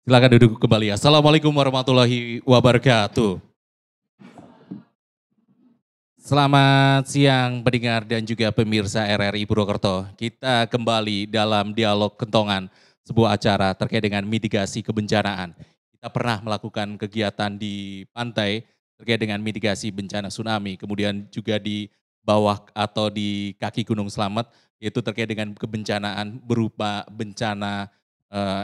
Silakan duduk kembali. Assalamualaikum warahmatullahi wabarakatuh. Selamat siang pendengar dan juga pemirsa RRI Purwokerto. Kita kembali dalam dialog kentongan, sebuah acara terkait dengan mitigasi kebencanaan. Kita pernah melakukan kegiatan di pantai terkait dengan mitigasi bencana tsunami, kemudian juga di bawah atau di kaki Gunung Slamet, yaitu terkait dengan kebencanaan berupa bencana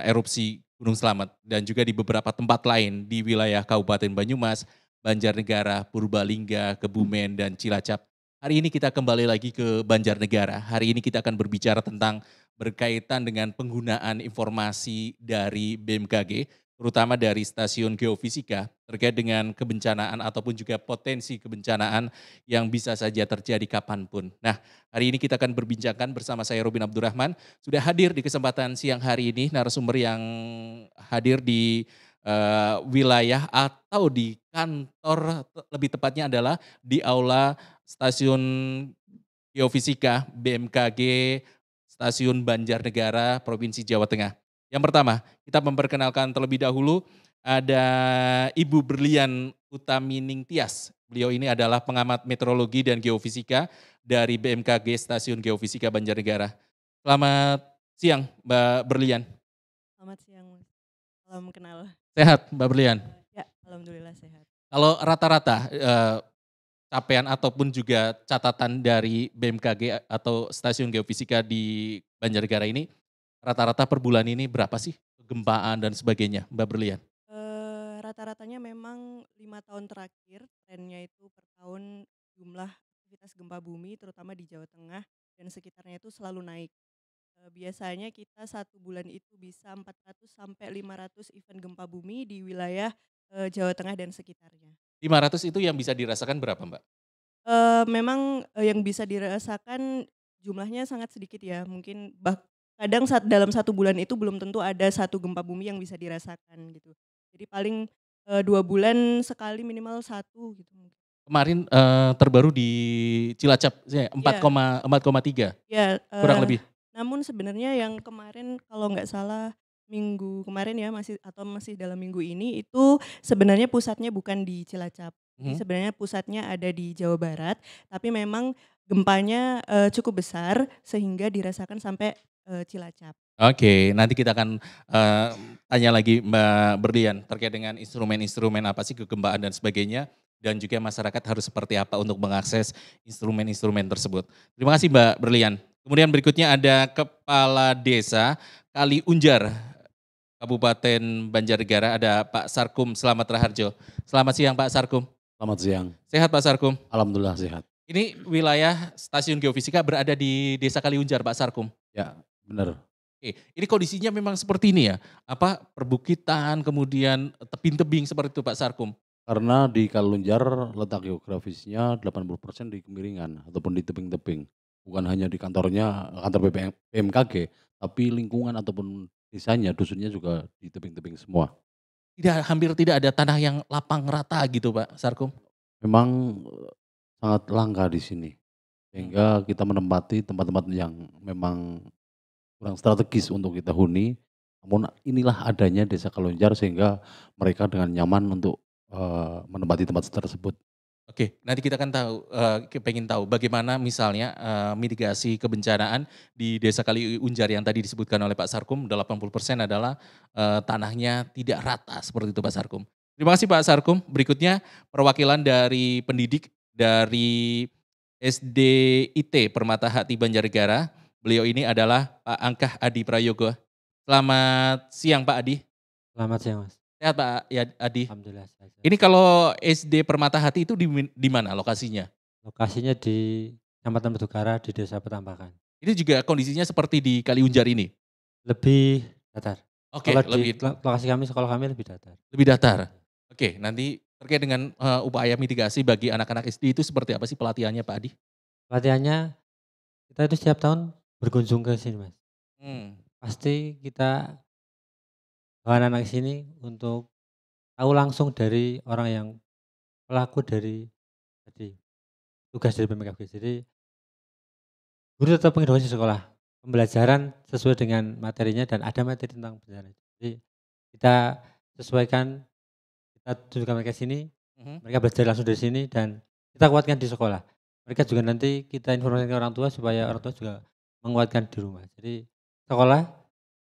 erupsi Gunung Slamet, dan juga di beberapa tempat lain di wilayah Kabupaten Banyumas, Banjarnegara, Purbalingga, Kebumen, dan Cilacap. Hari ini kita kembali lagi ke Banjarnegara. Hari ini kita akan berbicara tentang berkaitan dengan penggunaan informasi dari BMKG, terutama dari stasiun geofisika, terkait dengan kebencanaan ataupun juga potensi kebencanaan yang bisa saja terjadi kapanpun. Nah, hari ini kita akan berbincangkan bersama saya Robin Abdurrahman. Sudah hadir di kesempatan siang hari ini narasumber yang hadir di wilayah atau di kantor, lebih tepatnya adalah di aula stasiun geofisika BMKG Stasiun Banjarnegara Provinsi Jawa Tengah. Yang pertama, kita memperkenalkan terlebih dahulu ada Ibu Berlian Utamining Tias. Beliau ini adalah pengamat meteorologi dan geofisika dari BMKG Stasiun Geofisika Banjarnegara. Selamat siang Mbak Berlian. Selamat siang Mas, salam kenal. Sehat Mbak Berlian? Ya, alhamdulillah sehat. Kalau rata-rata capaian ataupun juga catatan dari BMKG atau Stasiun Geofisika di Banjarnegara ini, rata-rata per bulan ini berapa sih kegempaan dan sebagainya, Mbak Berlian? Rata-ratanya memang 5 tahun terakhir trennya itu per tahun jumlah aktivitas gempa bumi terutama di Jawa Tengah dan sekitarnya itu selalu naik. Biasanya kita 1 bulan itu bisa 400 sampai 500 event gempa bumi di wilayah, Jawa Tengah dan sekitarnya. 500 itu yang bisa dirasakan berapa, Mbak? Memang, yang bisa dirasakan jumlahnya sangat sedikit ya, mungkin kadang dalam 1 bulan itu belum tentu ada 1 gempa bumi yang bisa dirasakan gitu. Jadi paling, 2 bulan sekali minimal 1 gitu mungkin. Kemarin, terbaru di Cilacap ya Iya 4,3 iya, kurang lebih? namun sebenarnya yang kemarin kalau nggak salah minggu kemarin ya masih dalam minggu ini itu sebenarnya pusatnya bukan di Cilacap. Jadi Mhm. sebenarnya pusatnya ada di Jawa Barat, tapi memang gempanya, cukup besar sehingga dirasakan sampai, Cilacap. Oke, nanti kita akan, tanya lagi Mbak Berlian terkait dengan instrumen-instrumen apa sih kegempaan dan sebagainya, dan juga masyarakat harus seperti apa untuk mengakses instrumen-instrumen tersebut. Terima kasih Mbak Berlian. Kemudian berikutnya ada Kepala Desa Kali Unjar, Kabupaten Banjarnegara, ada Pak Sarkum Slamet Raharjo. Selamat siang Pak Sarkum. Selamat siang, Sehat Pak Sarkum? alhamdulillah sehat. Ini wilayah Stasiun Geofisika berada di Desa Kaliunjar Pak Sarkum? Ya, benar. Oke, ini kondisinya memang seperti ini ya? Apa, perbukitan, kemudian tebing-tebing seperti itu Pak Sarkum? Karena di Kalunjar letak geografisnya 80% di kemiringan ataupun di tebing-tebing. Bukan hanya di kantor BMKG, tapi lingkungan ataupun desanya, dusunnya juga di tebing-tebing semua. Hampir tidak ada tanah yang lapang rata gitu Pak Sarkum? Memang sangat langka di sini, Mmm, sehingga kita menempati tempat-tempat yang memang kurang strategis untuk kita huni. Namun inilah adanya Desa Kalunjar sehingga mereka dengan nyaman untuk menempati tempat tersebut. oke, nanti kita akan tahu, pengen tahu bagaimana misalnya, mitigasi kebencanaan di Desa Kaliunjar yang tadi disebutkan oleh Pak Sarkum, 80% adalah, tanahnya tidak rata seperti itu Pak Sarkum. Terima kasih Pak Sarkum. Berikutnya perwakilan dari pendidik dari SDIT Permata Hati Banjarnegara. Beliau ini adalah Pak Angkah Adi Prayogo. Selamat siang Pak Adi. Selamat siang Mas, Sehat Pak Adi? alhamdulillah sehat. Ini kalau SD Permata Hati itu di mana lokasinya? Lokasinya di Kecamatan Bedugara di Desa Petambakan. Ini juga kondisinya seperti di Kaliunjar ini? Lebih datar. Oke, Kalau di lebih lokasi kami, sekolah kami lebih datar. lebih datar. Oke, nanti terkait dengan, upaya mitigasi bagi anak-anak SD itu seperti apa sih pelatihannya Pak Adi? Latihannya kita itu setiap tahun berkunjung ke sini Mas. Mmm, Pasti kita bawa anak-anak sini untuk tahu langsung dari orang yang pelaku dari tadi tugas dari BMKG. Jadi guru tetap mengedukasi sekolah, pembelajaran sesuai dengan materinya dan ada materi tentang bencana. Jadi kita sesuaikan, kita tunjukkan mereka sini, mereka belajar langsung dari sini dan kita kuatkan di sekolah. Mereka juga nanti kita informasikan ke orang tua supaya orang tua juga menguatkan di rumah. Jadi sekolah,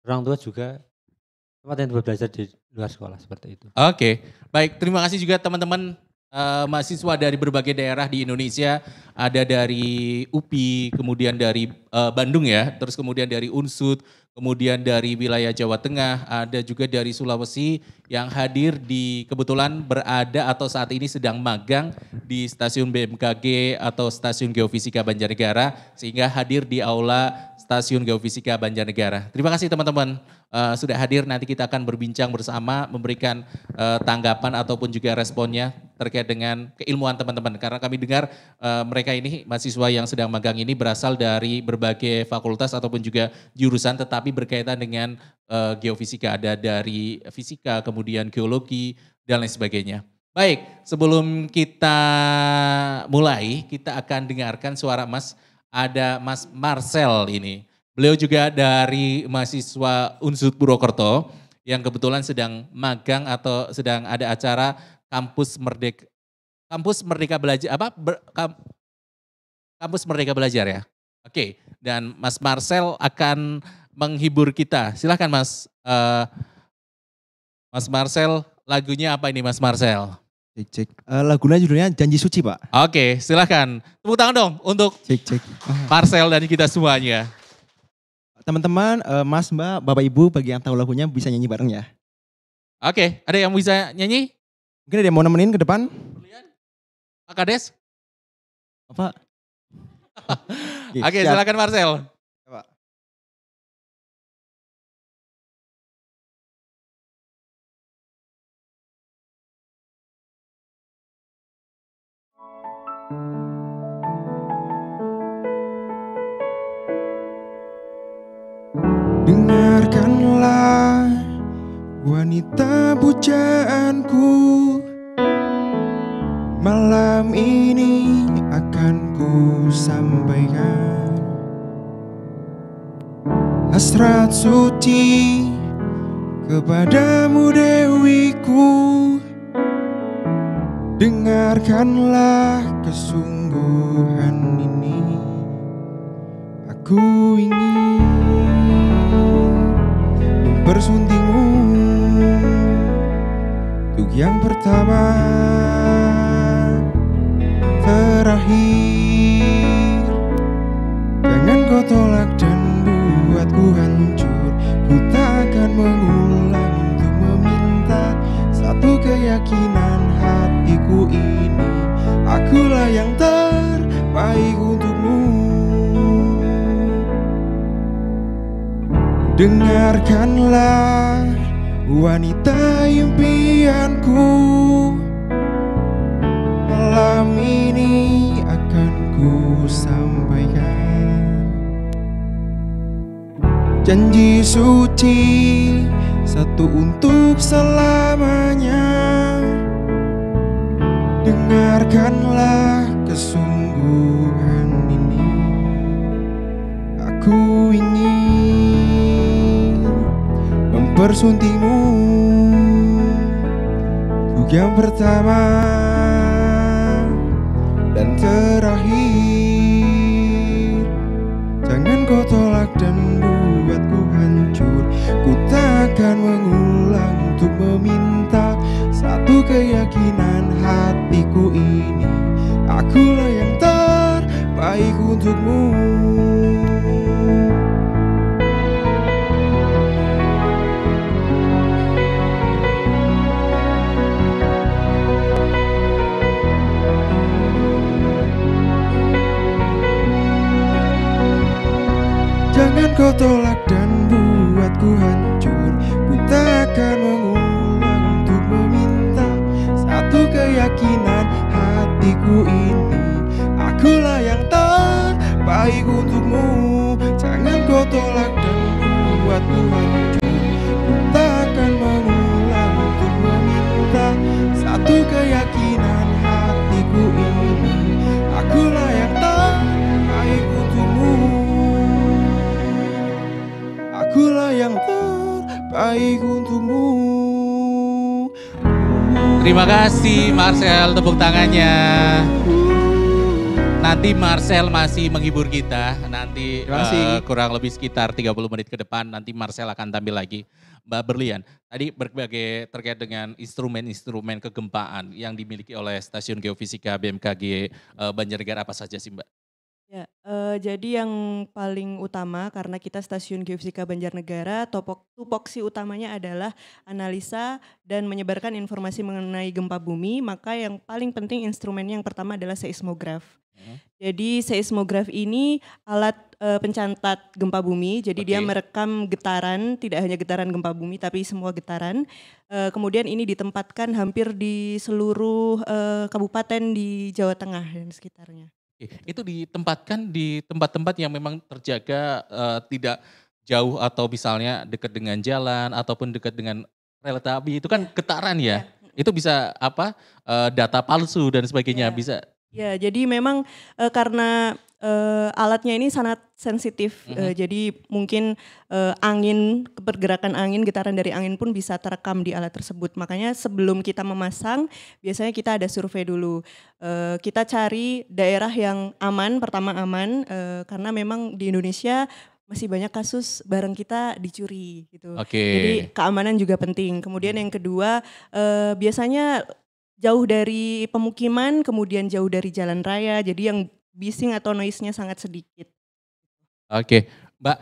orang tua juga tempat yang buat belajar di luar sekolah seperti itu. Oke, baik. Terima kasih juga teman-teman mahasiswa dari berbagai daerah di Indonesia. Ada dari UPI, kemudian dari Bandung ya, terus kemudian dari Unsud, kemudian dari wilayah Jawa Tengah, ada juga dari Sulawesi yang hadir kebetulan berada atau saat ini sedang magang di stasiun BMKG atau stasiun Geofisika Banjarnegara sehingga hadir di aula stasiun Geofisika Banjarnegara. Terima kasih teman-teman sudah hadir, nanti kita akan berbincang bersama memberikan tanggapan ataupun juga responnya terkait dengan keilmuan teman-teman. Karena kami dengar mereka ini mahasiswa yang sedang magang ini berasal dari berbagai fakultas ataupun juga jurusan tetapi berkaitan dengan geofisika. Ada dari fisika, kemudian geologi dan lain sebagainya. Baik, sebelum kita mulai kita akan dengarkan suara ada Mas Marcel ini. Beliau juga dari mahasiswa Unsud Purwokerto yang kebetulan sedang magang atau sedang ada acara Kampus Merdeka Belajar Kampus Merdeka Belajar ya. Oke, dan Mas Marcel akan menghibur kita. Silakan Mas. Mas Marcel, lagunya apa ini Mas Marcel? Cek. Lagunya judulnya Janji Suci, Pak. Oke, silakan. Tepuk tangan dong untuk Cek. Marcel dan kita semuanya. Teman-teman, Mas, Mbak, Bapak, Ibu, bagi yang tahu lagunya bisa nyanyi bareng ya. Oke, ada yang bisa nyanyi? Mungkin ada yang mau nemenin ke depan? Pak Kades? Apa? Oke, silakan Marcel. Pak. Dengarkanlah wanita pujaanku, malam ini akan ku sampaikan hasrat suci kepadamu dewiku. Dengarkanlah kesungguhan ini, aku ingin mempersuntingmu untuk yang pertama, terakhir. Jangan kau tolak dan buatku hancur. Ku tak akan mengulang untuk meminta satu keyakinan hatiku ini. Akulah yang terbaik untukmu. Dengarkanlah wanita impianku, malam ini akan ku sampaikan janji suci, satu untuk selamanya. Dengarkanlah kesungguhan ini, aku ingin mempersuntingmu untuk yang pertama dan terakhir. Jangan kau tolak dan buatku hancur. Ku tak akan mengulang untuk meminta satu keyakinan hatiku ini. Akulah yang terbaik untukmu. Jangan kau tolak dan buatku hancur. Ku tak akan mengulang untuk meminta satu keyakinan hatiku ini. Akulah yang terbaik untukmu. Jangan kau tolak dan buatku hancur. Ku tak akan mengulang untuk meminta satu keyakinan hatiku ini. Akulah yang terbaik untukmu. Akulah yang terbaik untukmu. Terima kasih Marcel, tepuk tangannya. Nanti Marcel masih menghibur kita, nanti Terima kasih. kurang lebih sekitar 30 menit ke depan nanti Marcel akan tampil lagi. Mbak Berlian, tadi berbagai terkait dengan instrumen-instrumen kegempaan yang dimiliki oleh Stasiun Geofisika BMKG Banjarnegara apa saja sih Mbak? Ya, jadi yang paling utama karena kita Stasiun Geofisika Banjarnegara, tupoksi utamanya adalah analisa dan menyebarkan informasi mengenai gempa bumi, maka yang paling penting instrumennya yang pertama adalah seismograf. Jadi seismograf ini alat pencatat gempa bumi, jadi dia Oke. merekam getaran, tidak hanya getaran gempa bumi tapi semua getaran. Kemudian ini ditempatkan hampir di seluruh kabupaten di Jawa Tengah dan sekitarnya. Oke, itu ditempatkan di tempat-tempat yang memang terjaga tidak jauh atau misalnya dekat dengan jalan ataupun dekat dengan kereta api itu kan getaran ya. Itu bisa apa data palsu dan sebagainya Ya. bisa. Ya, jadi memang karena alatnya ini sangat sensitif, jadi mungkin angin, pergerakan angin, getaran dari angin pun bisa terekam di alat tersebut. Makanya sebelum kita memasang, biasanya kita ada survei dulu. Kita cari daerah yang aman, pertama aman, karena memang di Indonesia masih banyak kasus barang kita dicuri gitu. Oke. Jadi keamanan juga penting. Kemudian yang kedua, biasanya jauh dari pemukiman, kemudian jauh dari jalan raya, jadi yang bising atau noise-nya sangat sedikit. Oke, Mbak,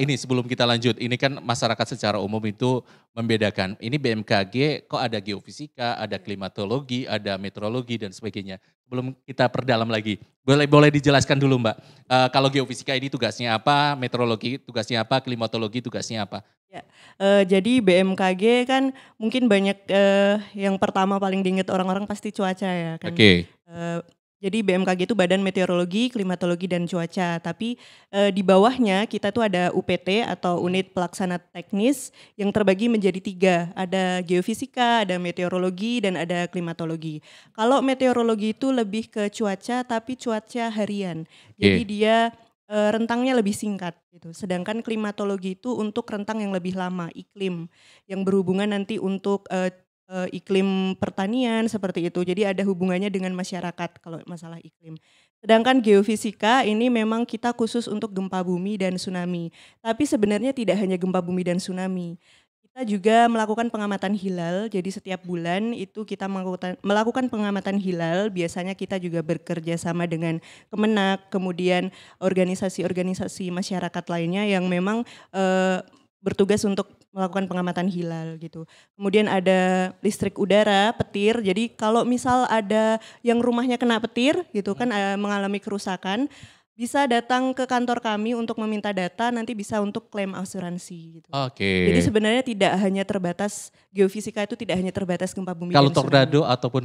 ini sebelum kita lanjut, ini kan masyarakat secara umum itu membedakan, ini BMKG kok ada geofisika, ada klimatologi, ada meteorologi dan sebagainya. Sebelum kita perdalam lagi, boleh dijelaskan dulu Mbak, kalau geofisika ini tugasnya apa, meteorologi tugasnya apa, klimatologi tugasnya apa? Ya, jadi BMKG kan mungkin banyak yang pertama paling diingat orang-orang pasti cuaca ya kan. Oke. Jadi BMKG itu Badan Meteorologi, Klimatologi dan Cuaca. Tapi di bawahnya kita tuh ada UPT atau Unit Pelaksana Teknis yang terbagi menjadi 3. Ada geofisika, ada meteorologi dan ada klimatologi. Kalau meteorologi itu lebih ke cuaca tapi cuaca harian. Jadi dia rentangnya lebih singkat gitu. Sedangkan klimatologi itu untuk rentang yang lebih lama, iklim yang berhubungan nanti untuk iklim pertanian seperti itu. Jadi ada hubungannya dengan masyarakat kalau masalah iklim. Sedangkan geofisika ini memang kita khusus untuk gempa bumi dan tsunami. Tapi sebenarnya tidak hanya gempa bumi dan tsunami. Kita juga melakukan pengamatan hilal. Jadi setiap bulan itu kita melakukan pengamatan hilal. Biasanya kita juga bekerja sama dengan Kemenak, kemudian organisasi-organisasi masyarakat lainnya yang memang bertugas untuk melakukan pengamatan hilal gitu. Kemudian ada listrik udara, petir. Jadi kalau misal ada yang rumahnya kena petir gitu kan mengalami kerusakan, bisa datang ke kantor kami untuk meminta data, nanti bisa untuk klaim asuransi gitu. Oke. Jadi sebenarnya tidak hanya terbatas geofisika itu tidak hanya terbatas gempa bumi Kalau dan tsunami. tornado ataupun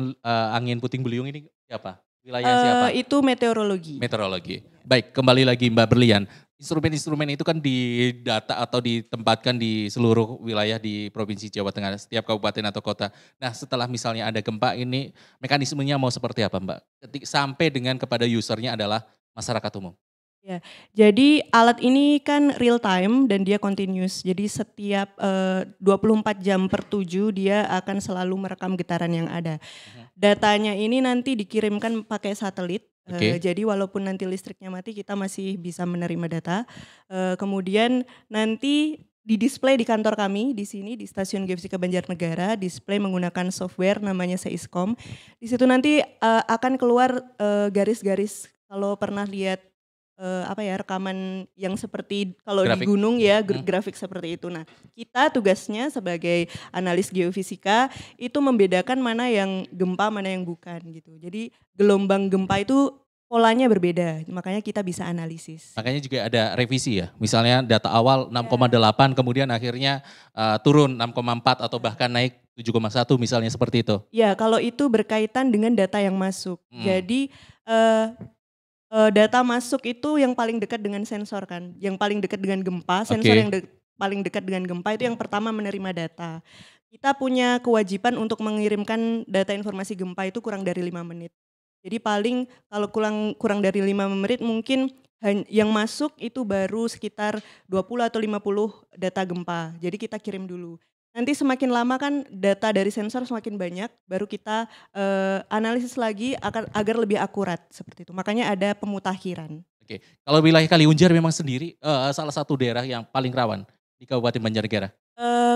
angin puting beliung ini siapa? Wilayah siapa? Itu meteorologi. Meteorologi. Baik, kembali lagi Mbak Berlian. Instrumen-instrumen itu kan didata atau ditempatkan di seluruh wilayah di Provinsi Jawa Tengah, setiap kabupaten atau kota. Nah setelah misalnya ada gempa ini, mekanismenya mau seperti apa Mbak? Sampai dengan kepada usernya adalah masyarakat umum. Ya, jadi alat ini kan real time dan dia continuous. Jadi setiap 24 jam per 7 dia akan selalu merekam getaran yang ada. Datanya ini nanti dikirimkan pakai satelit. Jadi walaupun nanti listriknya mati kita masih bisa menerima data. Kemudian nanti di display di kantor kami di sini di Stasiun Geofisika Banjarnegara, display menggunakan software namanya Seiskom. Di situ nanti akan keluar garis-garis. Kalau pernah lihat rekaman yang seperti kalau Grafik. di gunung ya grafik seperti itu. Nah, kita tugasnya sebagai analis geofisika itu membedakan mana yang gempa, mana yang bukan gitu. Jadi gelombang gempa itu polanya berbeda, makanya kita bisa analisis. Makanya juga ada revisi ya, misalnya data awal 6,8 kemudian akhirnya turun 6,4 atau bahkan naik 7,1 misalnya seperti itu. Ya, kalau itu berkaitan dengan data yang masuk. Jadi data masuk itu yang paling dekat dengan sensor kan, yang paling dekat dengan gempa, sensor yang paling dekat dengan gempa itu yang pertama menerima data. Kita punya kewajiban untuk mengirimkan data informasi gempa itu kurang dari 5 menit. Jadi paling kalau kurang dari 5 menit mungkin yang masuk itu baru sekitar 20 atau 50 data gempa. Jadi kita kirim dulu. Nanti semakin lama kan data dari sensor semakin banyak, baru kita analisis lagi agar lebih akurat seperti itu. Makanya ada pemutakhiran. Oke, kalau wilayah Kaliunjar memang sendiri salah satu daerah yang paling rawan di Kabupaten Banjarnegara.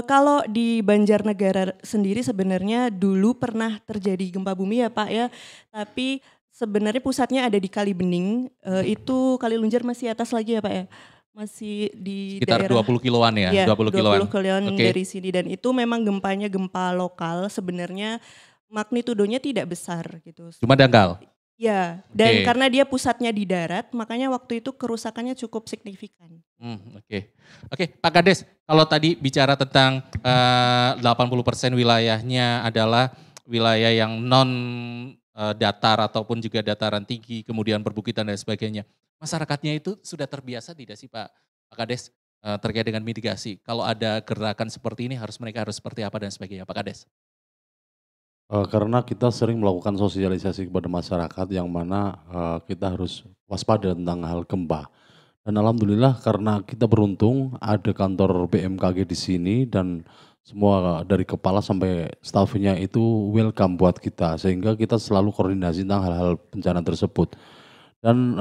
Kalau di Banjarnegara sendiri sebenarnya dulu pernah terjadi gempa bumi ya Pak ya, tapi sebenarnya pusatnya ada di Kalibening, itu Kaliunjar masih atas lagi ya Pak ya? Masih di Sekitar daerah 20 kiloan ya, iya, 20 kiloan. 20 kiloan Oke. dari sini dan itu memang gempanya gempa lokal sebenarnya magnitudonya tidak besar gitu. Cuma dangkal. Ya, dan Oke. karena dia pusatnya di darat makanya waktu itu kerusakannya cukup signifikan. Oke, Pak Kades, kalau tadi bicara tentang 80% wilayahnya adalah wilayah yang non datar ataupun juga dataran tinggi, kemudian perbukitan dan sebagainya. Masyarakatnya itu sudah terbiasa tidak sih Pak Kades terkait dengan mitigasi? Kalau ada gerakan seperti ini mereka harus seperti apa dan sebagainya, Pak Kades? Karena kita sering melakukan sosialisasi kepada masyarakat yang mana kita harus waspada tentang hal gempa. Dan alhamdulillah karena kita beruntung ada kantor BMKG di sini dan semua dari kepala sampai stafnya itu welcome buat kita sehingga kita selalu koordinasi tentang hal-hal bencana tersebut. Dan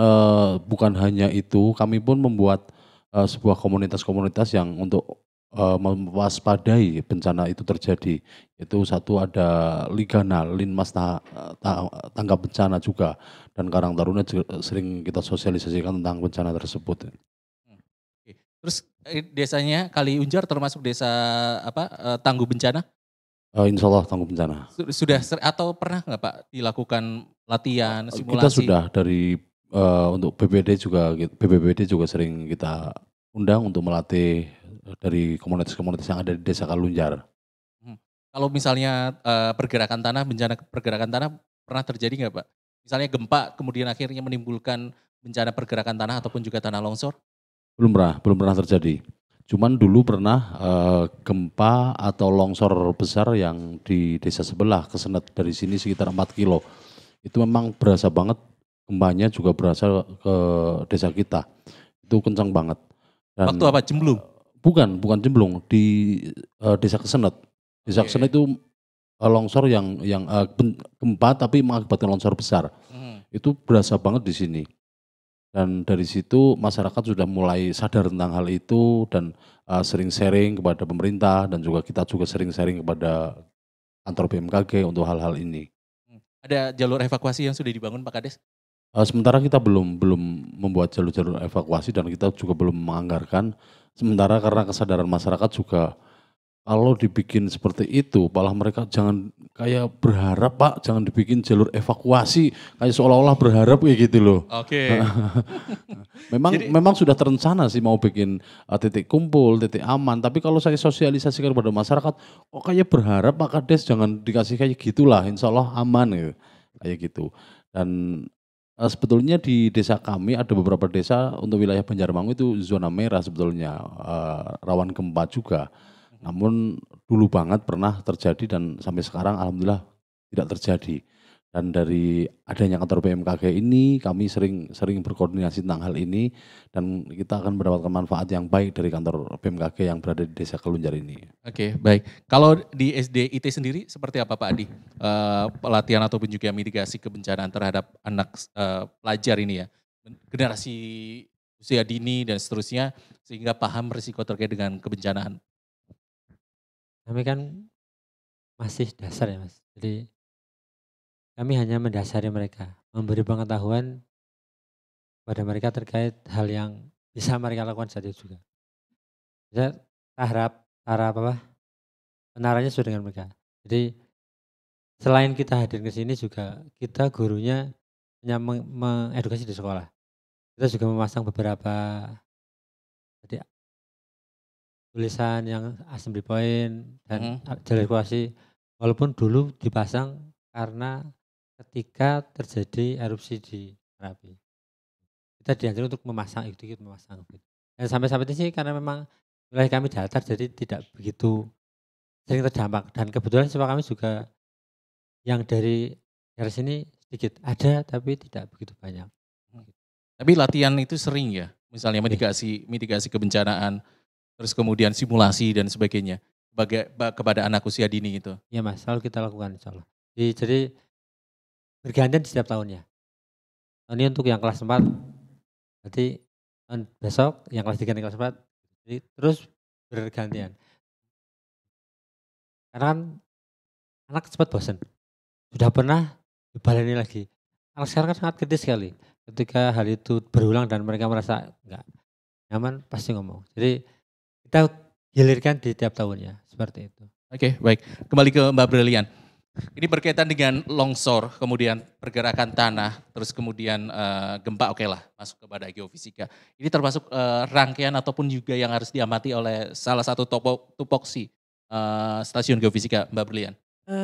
bukan hanya itu, kami pun membuat sebuah komunitas-komunitas yang untuk mewaspadai bencana itu terjadi. Itu satu ada Ligana, Linmas Tanggap Bencana juga, dan Karang Taruna sering kita sosialisasikan tentang bencana tersebut. Oke. Terus desanya Kaliunjar termasuk desa tangguh bencana? Insya Allah tangguh bencana. Sudah atau pernah nggak Pak dilakukan latihan, simulasi? Kita sudah dari untuk BPBD juga sering kita undang untuk melatih dari komunitas-komunitas yang ada di desa Kaliunjar. Kalau misalnya pergerakan tanah, bencana pergerakan tanah pernah terjadi nggak Pak? Misalnya gempa kemudian akhirnya menimbulkan bencana pergerakan tanah ataupun juga tanah longsor? Belum pernah terjadi. Cuman dulu pernah gempa atau longsor besar yang di desa sebelah Kesenet dari sini sekitar 4 kilo. Itu memang berasa banget, gempanya juga berasa ke desa kita. Itu kencang banget. Dan Waktu apa? Jemblung? Bukan Jemblung, di desa Kesenet. Desa Kesenet itu longsor yang gempa tapi mengakibatkan longsor besar. Itu berasa banget di sini. Dan dari situ masyarakat sudah mulai sadar tentang hal itu dan sering sharing kepada pemerintah dan juga kita juga sering sharing kepada kantor BMKG untuk hal-hal ini. Ada jalur evakuasi yang sudah dibangun Pak Kades? Sementara kita belum membuat jalur-jalur evakuasi dan kita juga belum menganggarkan. Sementara karena kesadaran masyarakat juga kalau dibikin seperti itu, malah mereka jangan kayak berharap Pak, jangan dibikin jalur evakuasi kayak seolah-olah berharap kayak gitu loh. Oke. Memang sudah terencana sih mau bikin titik kumpul, titik aman. Tapi kalau saya sosialisasikan kepada masyarakat, kok kayak berharap Pak Kades jangan dikasih kayak gitulah, insya Allah aman gitu, kayak gitu. Dan sebetulnya di desa kami ada beberapa desa untuk wilayah Banjarmangu itu zona merah sebetulnya, rawan gempa juga. Namun dulu banget pernah terjadi dan sampai sekarang alhamdulillah tidak terjadi. Dan dari adanya kantor BMKG ini kami sering berkoordinasi tentang hal ini dan kita akan mendapatkan manfaat yang baik dari kantor BMKG yang berada di desa Kaliunjar ini. Oke, baik. Kalau di SDIT sendiri seperti apa Pak Adi? Pelatihan ataupun juga mitigasi kebencanaan terhadap anak pelajar ini ya. Generasi usia dini dan seterusnya sehingga paham risiko terkait dengan kebencanaan. Kami kan masih dasar ya Mas, jadi kami hanya mendasari mereka, memberi pengetahuan pada mereka terkait hal yang bisa mereka lakukan saja juga. Saya penaranya sudah dengan mereka. Jadi selain kita hadir ke sini juga kita gurunya hanya mengedukasi di sekolah. Kita juga memasang beberapa tulisan yang assembly point dan jalur evakuasi. Walaupun dulu dipasang karena ketika terjadi erupsi di Merapi, kita dianjurkan untuk memasang ikut memasang. Dan sampai ini sih karena memang wilayah kami datar jadi tidak begitu sering terdampak. Dan kebetulan siswa kami juga yang dari sini sedikit ada tapi tidak begitu banyak. Tapi latihan itu sering ya, misalnya mitigasi kebencanaan, terus kemudian simulasi dan sebagainya. kepada anak usia dini itu? Iya Mas, selalu kita lakukan insya Allah. Jadi bergantian di setiap tahunnya. Tahun ini untuk yang kelas 4, nanti tahun besok yang kelas 3 dan kelas 4, jadi terus bergantian. Karena kan anak cepat bosan. Sudah pernah dibaleni lagi. Anak sekarang kan sangat kritis sekali. Ketika hal itu berulang dan mereka merasa enggak nyaman, pasti ngomong. Jadi kita gilirkan di tiap tahunnya, seperti itu. Oke, baik. Kembali ke Mbak Brilian. Ini berkaitan dengan longsor, kemudian pergerakan tanah, terus kemudian gempa, oke lah, masuk kepada geofisika. Ini termasuk rangkaian ataupun juga yang harus diamati oleh salah satu tupoksi stasiun geofisika, Mbak Brilian.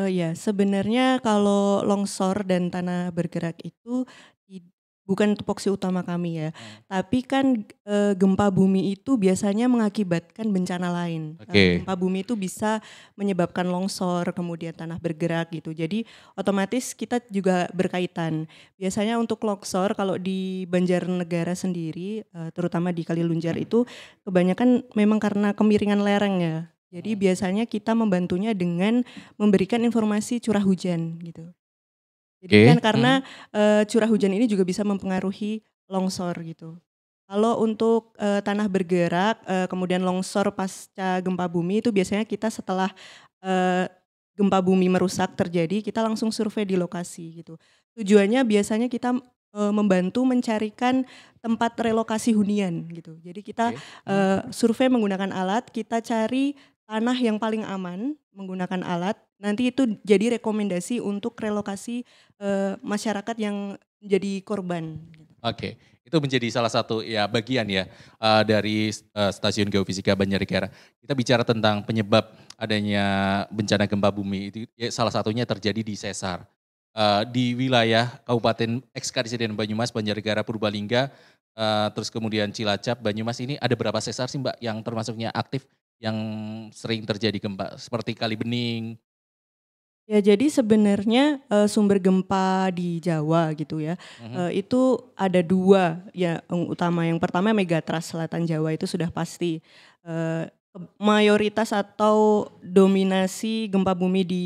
Ya, sebenarnya kalau longsor dan tanah bergerak itu bukan tupoksi utama kami ya. Tapi kan gempa bumi itu biasanya mengakibatkan bencana lain. Gempa bumi itu bisa menyebabkan longsor, kemudian tanah bergerak gitu. Jadi otomatis kita juga berkaitan. Biasanya untuk longsor kalau di Banjarnegara sendiri, terutama di Kalilunjar itu kebanyakan memang karena kemiringan lereng ya. Jadi biasanya kita membantunya dengan memberikan informasi curah hujan gitu. Jadi kan karena curah hujan ini juga bisa mempengaruhi longsor gitu. Kalau untuk tanah bergerak, kemudian longsor pasca gempa bumi itu biasanya kita setelah gempa bumi merusak terjadi, kita langsung survei di lokasi gitu. Tujuannya biasanya kita membantu mencarikan tempat relokasi hunian gitu. Jadi kita survei menggunakan alat, kita cari tanah yang paling aman menggunakan alat, nanti itu jadi rekomendasi untuk relokasi masyarakat yang menjadi korban. Oke, itu menjadi salah satu ya bagian ya dari stasiun geofisika Banjarnegara. Kita bicara tentang penyebab adanya bencana gempa bumi itu ya, salah satunya terjadi di sesar. Di wilayah Kabupaten Eks-Kadisdeden Banyumas, Banjarnegara, Purbalingga, terus kemudian Cilacap, Banyumas ini ada berapa sesar sih Mbak yang termasuknya aktif yang sering terjadi gempa seperti Kali Bening? Ya jadi sebenarnya sumber gempa di Jawa gitu ya, itu ada 2 ya yang utama. Yang pertama Megatrust Selatan Jawa itu sudah pasti. Mayoritas atau dominasi gempa bumi di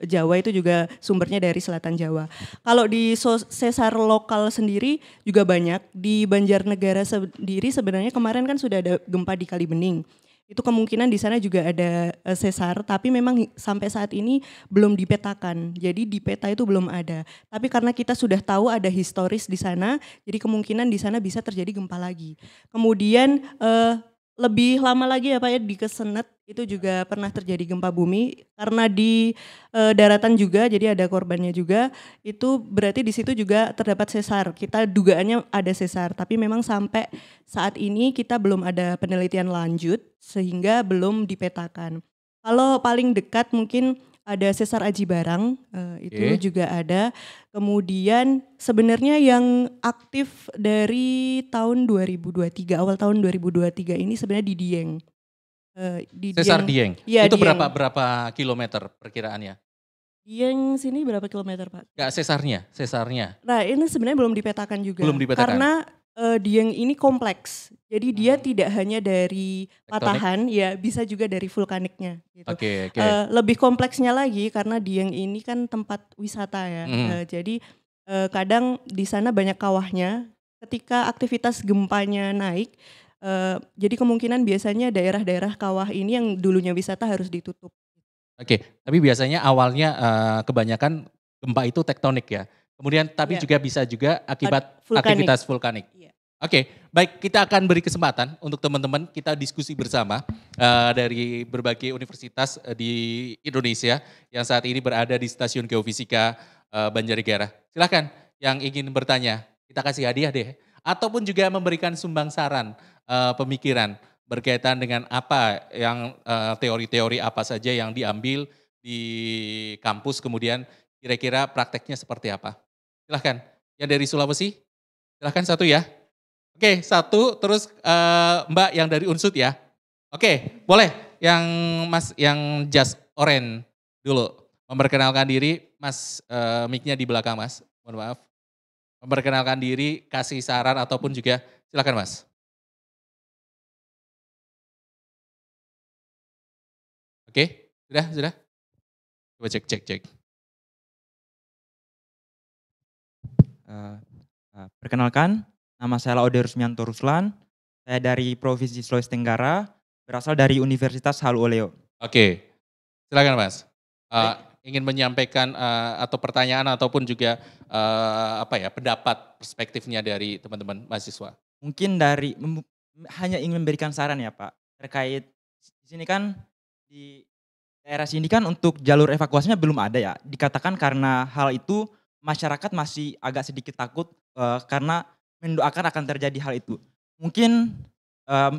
Jawa itu juga sumbernya dari Selatan Jawa. Kalau di sesar lokal sendiri juga banyak. Di Banjarnegara sendiri sebenarnya kemarin kan sudah ada gempa di Kali Bening. Itu kemungkinan di sana juga ada sesar, tapi memang sampai saat ini belum dipetakan. Jadi di peta itu belum ada. Tapi karena kita sudah tahu ada historis di sana, jadi kemungkinan di sana bisa terjadi gempa lagi. Kemudian lebih lama lagi ya Pak ya, di Kesenet itu juga pernah terjadi gempa bumi karena di daratan juga, jadi ada korbannya juga. Itu berarti di situ juga terdapat sesar. Kita dugaannya ada sesar, tapi memang sampai saat ini kita belum ada penelitian lanjut sehingga belum dipetakan. Kalau paling dekat mungkin ada sesar Aji Barang, itu juga ada. Kemudian sebenarnya yang aktif dari tahun 2023, awal tahun 2023 ini sebenarnya di Dieng. Sesar Dieng? Ya, itu Dieng. berapa kilometer perkiraannya? Dieng sini berapa kilometer Pak? Enggak, sesarnya. Nah ini sebenarnya belum dipetakan juga. Belum dipetakan. Karena Dieng ini kompleks. Jadi dia tidak hanya dari patahan, ya bisa juga dari vulkaniknya. Gitu. Oke. Lebih kompleksnya lagi karena Dieng ini kan tempat wisata ya. Jadi kadang di sana banyak kawahnya. Ketika aktivitas gempanya naik, jadi kemungkinan biasanya daerah-daerah kawah ini yang dulunya wisata harus ditutup. Oke, tapi biasanya awalnya kebanyakan gempa itu tektonik ya. Kemudian tapi juga bisa juga akibat aktivitas vulkanik. Iya. Oke, baik, kita akan beri kesempatan untuk teman-teman kita diskusi bersama dari berbagai universitas di Indonesia yang saat ini berada di Stasiun Geofisika Banjarnegara. Silakan yang ingin bertanya, kita kasih hadiah deh. Ataupun juga memberikan sumbang saran pemikiran berkaitan dengan apa yang teori-teori apa saja yang diambil di kampus, kemudian kira-kira prakteknya seperti apa. Silahkan, yang dari Sulawesi, silahkan satu ya. Oke, satu, terus Mbak yang dari Unsud ya. Oke, boleh yang Mas yang jas orange dulu. Memperkenalkan diri, Mas mic-nya di belakang Mas, mohon maaf. Memperkenalkan diri, kasih saran ataupun juga silakan Mas. Oke, sudah. Coba cek. Eh, Perkenalkan, nama saya Laude Rusmianto Ruslan. Saya dari Provinsi Sulawesi Tenggara, berasal dari Universitas Halu Oleo. Oke, silakan Mas. Ingin menyampaikan atau pertanyaan ataupun juga pendapat perspektifnya dari teman-teman mahasiswa. Mungkin hanya ingin memberikan saran ya Pak, terkait di sini kan di daerah sini kan untuk jalur evakuasinya belum ada ya. Dikatakan karena hal itu masyarakat masih agak sedikit takut karena mendoakan akan terjadi hal itu. Mungkin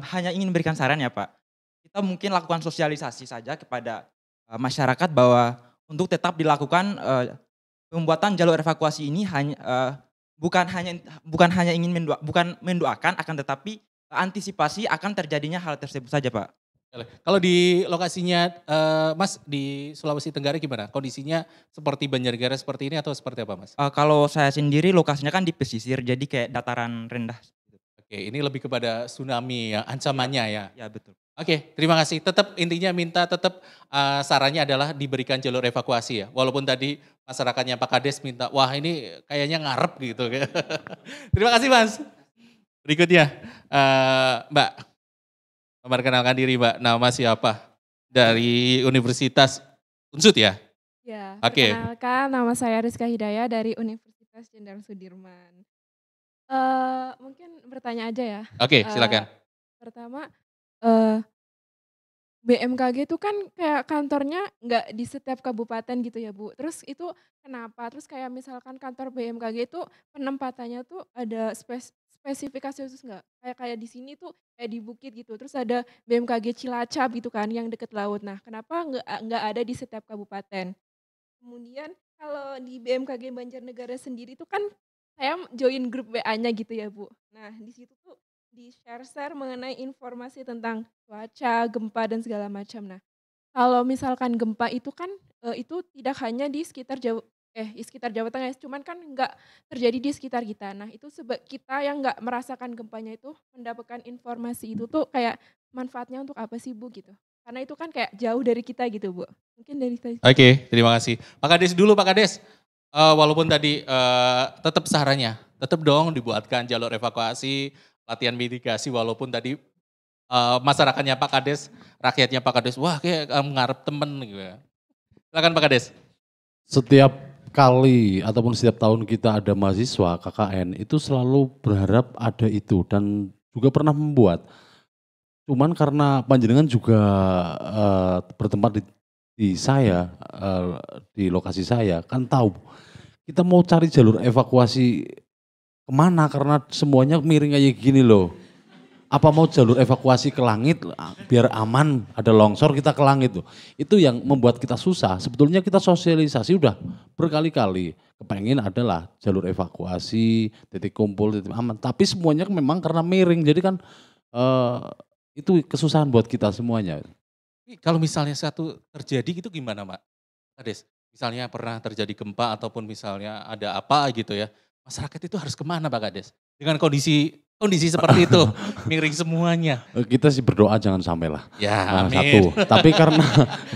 hanya ingin memberikan saran ya Pak, kita mungkin lakukan sosialisasi saja kepada masyarakat bahwa untuk tetap dilakukan pembuatan jalur evakuasi ini bukan hanya ingin mendoakan, akan tetapi antisipasi akan terjadinya hal tersebut saja Pak. Kalau di lokasinya Mas di Sulawesi Tenggara gimana? Kondisinya seperti Banjarnegara seperti ini atau seperti apa Mas? Kalau saya sendiri lokasinya kan di pesisir, jadi kayak dataran rendah. Oke, ini lebih kepada tsunami ya, ancamannya ya. Ya betul. Oke, terima kasih. Tetap intinya minta sarannya adalah diberikan jalur evakuasi ya. Walaupun tadi masyarakatnya Pak Kades minta, wah ini kayaknya ngarep gitu. Terima kasih Mas. Berikutnya Mbak, memperkenalkan diri Mbak, nama siapa? Dari Universitas Unsud ya? Ya, Oke. perkenalkan nama saya Rizka Hidayah dari Universitas Jenderal Sudirman. Mungkin bertanya aja ya. Oke, silakan. Pertama, BMKG itu kan kayak kantornya nggak di setiap kabupaten gitu ya Bu. Terus itu kenapa? Terus kayak misalkan kantor BMKG itu penempatannya tuh ada spesifikasi khusus nggak? Kayak di sini tuh kayak di bukit gitu. Terus ada BMKG Cilacap gitu kan yang deket laut. Nah kenapa nggak ada di setiap kabupaten? Kemudian kalau di BMKG Banjarnegara sendiri tuh kan saya join grup WA-nya gitu ya Bu. Nah di situ tuh di-share mengenai informasi tentang cuaca, gempa dan segala macam. Nah, kalau misalkan gempa itu kan itu tidak hanya di sekitar Jawa Tengah, cuman kan nggak terjadi di sekitar kita. Nah, itu kita yang nggak merasakan gempanya itu mendapatkan informasi itu tuh kayak manfaatnya untuk apa sih Bu gitu? Karena itu kan kayak jauh dari kita gitu Bu. Mungkin dari tadi. Oke, terima kasih. Pak Kades dulu Pak Kades. Walaupun tadi tetap sarannya, tetap dong dibuatkan jalur evakuasi, latihan mitigasi walaupun tadi masyarakatnya Pak Kades, rakyatnya Pak Kades, wah kayak ngarep temen gitu. Silakan Pak Kades. Setiap kali ataupun setiap tahun kita ada mahasiswa KKN itu selalu berharap ada itu dan juga pernah membuat. Cuman karena panjenengan juga bertempat di saya, di lokasi saya, kan tahu kita mau cari jalur evakuasi kemana karena semuanya miring kayak gini loh. Apa mau jalur evakuasi ke langit biar aman, ada longsor kita ke langit tuh. Itu yang membuat kita susah. Sebetulnya kita sosialisasi udah berkali-kali. Kepengen adalah jalur evakuasi, titik kumpul, titik aman. Tapi semuanya memang karena miring. Jadi kan itu kesusahan buat kita semuanya. Kalau misalnya satu terjadi gitu gimana Mbak Kades? Misalnya pernah terjadi gempa ataupun misalnya ada apa gitu ya. Masyarakat itu harus kemana Pak Kades? Dengan kondisi seperti itu, miring semuanya. Kita sih berdoa jangan sampai lah. Ya amin. Satu, tapi karena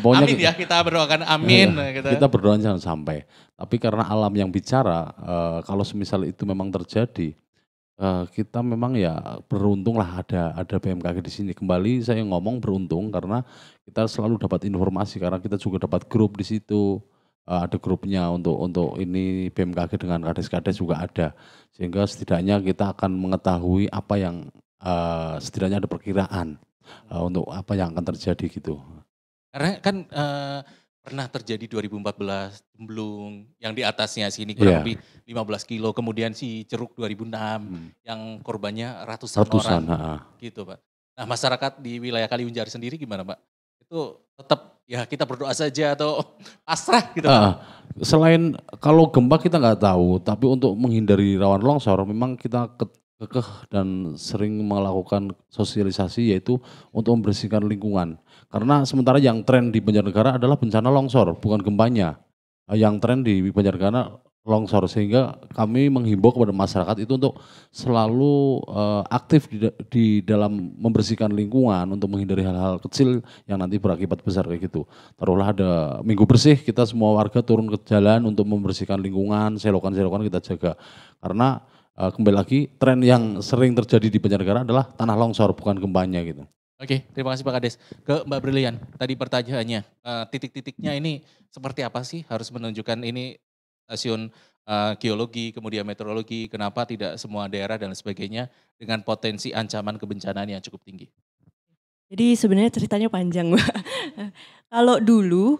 pokoknya amin ya kita berdoakan amin. Kita berdoa jangan sampai. Tapi karena alam yang bicara, kalau semisal itu memang terjadi, kita memang ya beruntung lah ada BMKG di sini. Kembali saya ngomong beruntung karena kita selalu dapat informasi karena kita juga dapat grup di situ. Ada grupnya untuk ini BMKG dengan kades-kades juga ada. Sehingga setidaknya kita akan mengetahui apa yang setidaknya ada perkiraan untuk apa yang akan terjadi gitu. Karena kan pernah terjadi 2014 Temblung yang di atasnya sini kurang lebih 15 kilo. Kemudian si Ceruk 2006 yang korbannya ratusan orang gitu Pak. Nah masyarakat di wilayah Kaliunjar sendiri gimana Pak? Itu tetap ya kita berdoa saja atau pasrah gitu Pak? Selain kalau gempa kita nggak tahu, tapi untuk menghindari rawan longsor memang kita kekeh dan sering melakukan sosialisasi yaitu untuk membersihkan lingkungan. Karena sementara yang tren di Banjarnegara adalah bencana longsor, bukan gempanya. Yang tren di Banjarnegara longsor, sehingga kami menghimbau kepada masyarakat itu untuk selalu aktif di dalam membersihkan lingkungan untuk menghindari hal-hal kecil yang nanti berakibat besar kayak gitu. Taruhlah ada minggu bersih, kita semua warga turun ke jalan untuk membersihkan lingkungan, selokan-selokan kita jaga. Karena kembali lagi tren yang sering terjadi di Banjarnegara adalah tanah longsor, bukan gempanya gitu. Oke, terima kasih Pak Kades. Ke Mbak Brilian, tadi pertanyaannya, titik-titiknya ini seperti apa sih harus menunjukkan ini stasiun geologi, kemudian meteorologi, kenapa tidak semua daerah dan sebagainya dengan potensi ancaman kebencanaan yang cukup tinggi? Jadi sebenarnya ceritanya panjang, Mbak. Kalau dulu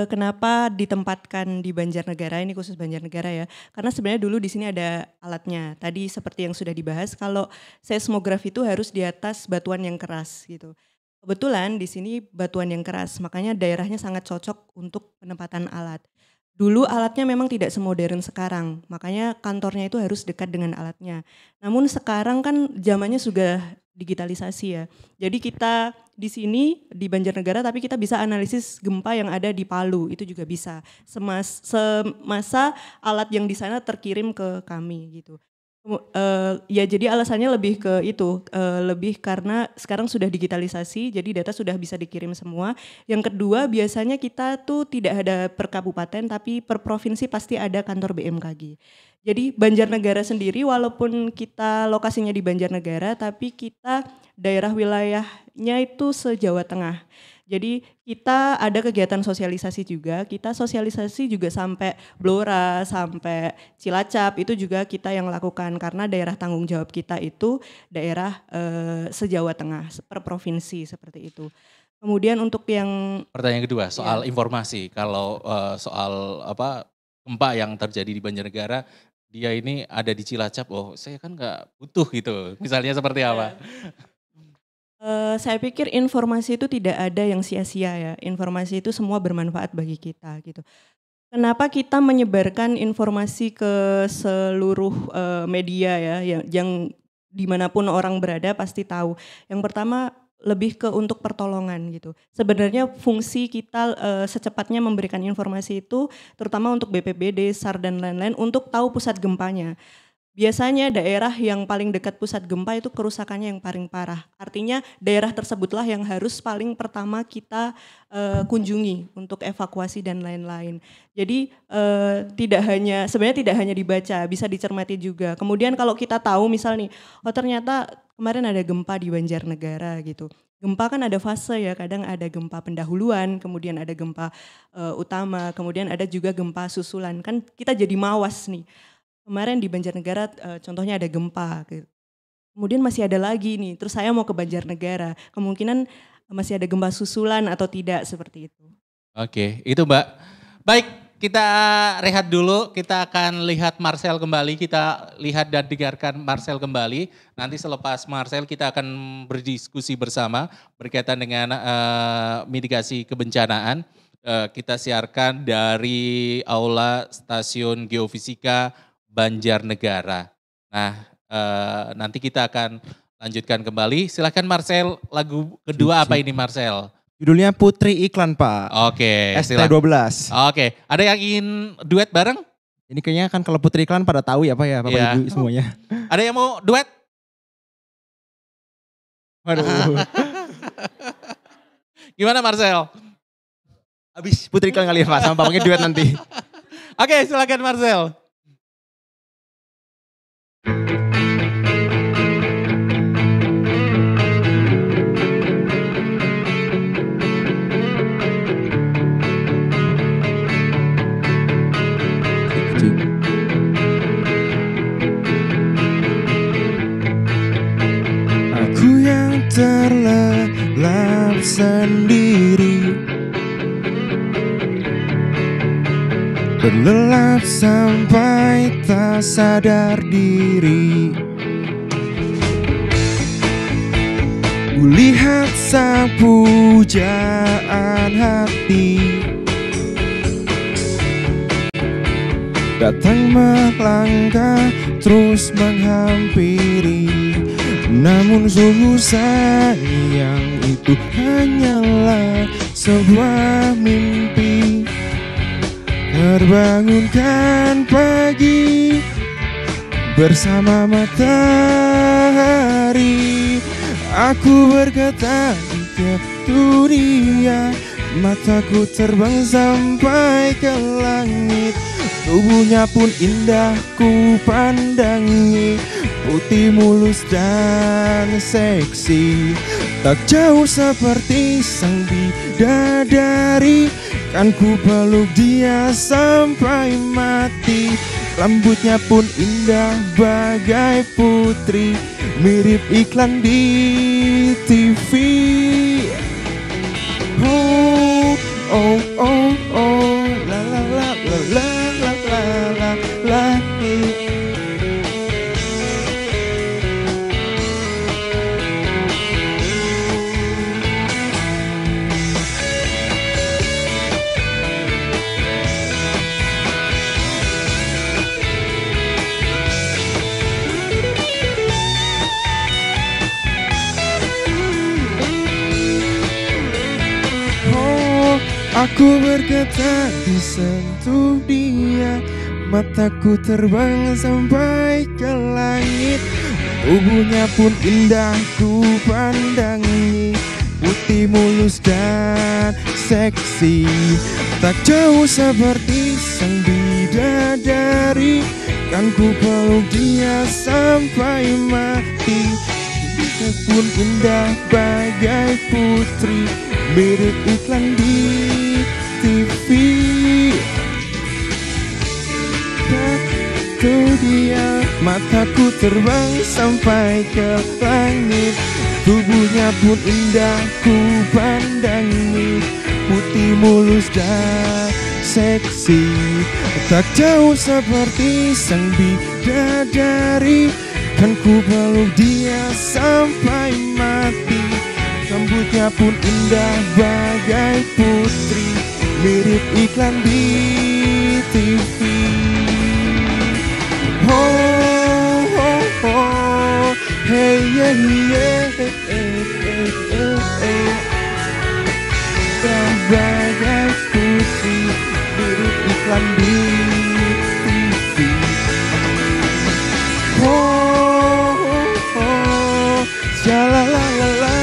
kenapa ditempatkan di Banjarnegara, ini khusus Banjarnegara ya. Karena sebenarnya dulu di sini ada alatnya. Tadi seperti yang sudah dibahas, kalau seismografi itu harus di atas batuan yang keras gitu. Kebetulan di sini batuan yang keras, makanya daerahnya sangat cocok untuk penempatan alat. Dulu alatnya memang tidak semodern sekarang, makanya kantornya itu harus dekat dengan alatnya. Namun sekarang kan zamannya sudah digitalisasi ya. Jadi kita di sini di Banjarnegara tapi kita bisa analisis gempa yang ada di Palu, itu juga bisa. Semasa alat yang di sana terkirim ke kami gitu. Ya jadi alasannya lebih ke itu, lebih karena sekarang sudah digitalisasi, jadi data sudah bisa dikirim semua. Yang kedua biasanya kita tuh tidak ada per kabupaten tapi per provinsi pasti ada kantor BMKG. Jadi Banjarnegara sendiri walaupun kita lokasinya di Banjarnegara tapi kita daerah wilayahnya itu se-Jawa Tengah. Jadi kita ada kegiatan sosialisasi juga, kita sosialisasi juga sampai Blora, sampai Cilacap, itu juga kita yang lakukan karena daerah tanggung jawab kita itu daerah se-Jawa Tengah, per provinsi seperti itu. Kemudian untuk yang Pertanyaan kedua soal informasi, kalau soal apa gempa yang terjadi di Banjarnegara, dia ini ada di Cilacap, oh saya kan nggak butuh gitu, misalnya seperti apa? Saya pikir informasi itu tidak ada yang sia-sia ya, informasi itu semua bermanfaat bagi kita gitu. Kenapa kita menyebarkan informasi ke seluruh media ya, yang dimanapun orang berada pasti tahu. Yang pertama lebih ke untuk pertolongan gitu. Sebenarnya fungsi kita secepatnya memberikan informasi itu terutama untuk BPBD, SAR dan lain-lain untuk tahu pusat gempanya. Biasanya daerah yang paling dekat pusat gempa itu kerusakannya yang paling parah. Artinya daerah tersebutlah yang harus paling pertama kita kunjungi untuk evakuasi dan lain-lain. Jadi sebenarnya tidak hanya dibaca, bisa dicermati juga. Kemudian kalau kita tahu misal nih, oh ternyata kemarin ada gempa di Banjarnegara gitu. Gempa kan ada fase ya, kadang ada gempa pendahuluan, kemudian ada gempa utama, kemudian ada juga gempa susulan. Kan kita jadi mawas nih. Kemarin di Banjarnegara contohnya ada gempa, kemudian masih ada lagi nih, terus saya mau ke Banjarnegara, kemungkinan masih ada gempa susulan atau tidak seperti itu. Oke, itu Mbak. Baik, kita rehat dulu, kita akan lihat Marcel kembali, kita lihat dan dengarkan Marcel kembali. Nanti selepas Marcel kita akan berdiskusi bersama berkaitan dengan mitigasi kebencanaan. Kita siarkan dari Aula Stasiun Geofisika Banjarnegara. Nah, nanti kita akan lanjutkan kembali. Silakan Marcel, lagu kedua apa ini Marcel? Judulnya Putri Iklan Pak. Oke, ST12. Oke, ada yang ingin duet bareng? Ini kayaknya kan kalau Putri Iklan pada tahu ya Pak ya, Bapak Ibu semuanya. Ada yang mau duet? Waduh. Gimana Marcel? Habis Putri Iklan kali ya Pak, sama Bapaknya duet nanti. Oke, silakan Marcel. Aku yang terlelap sendiri, terlelap sampai tak sadar diri. Kulihat sang pujaan hati datang melangkah terus menghampiri. Namun sungguh sayang itu hanyalah sebuah mimpi. terbangunkan pagi bersama matahari. Aku berkata ke dunia, mataku terbang sampai ke langit. Tubuhnya pun indah ku pandangi, putih mulus dan seksi. Tak jauh seperti sang bidadari, kan ku peluk dia sampai mati. Rambutnya pun indah bagai putri, mirip iklan di TV. Oh, oh, oh, oh, la la la la la la la la la. Aku berkata disentuh dia, mataku terbang sampai ke langit. Tubuhnya pun indah ku pandangi, putih mulus dan seksi. Tak jauh seperti sang bidadari, kan ku peluk dia sampai mati. Dia pun indah bagai putri, mirip iklan di TV. Itu dia, mataku terbang sampai ke langit. Tubuhnya pun indah ku pandangi, putih mulus dan seksi. Tak jauh seperti sang bidadari, kan ku peluk dia sampai mati. Rambutnya pun indah bagai putri, mirip iklan di TV. Oh, oh, oh, hey, yeah, yeah, hey, hey, hey, hey. Bagai putri, mirip iklan di TV. Oh, oh, oh, shalalalalala.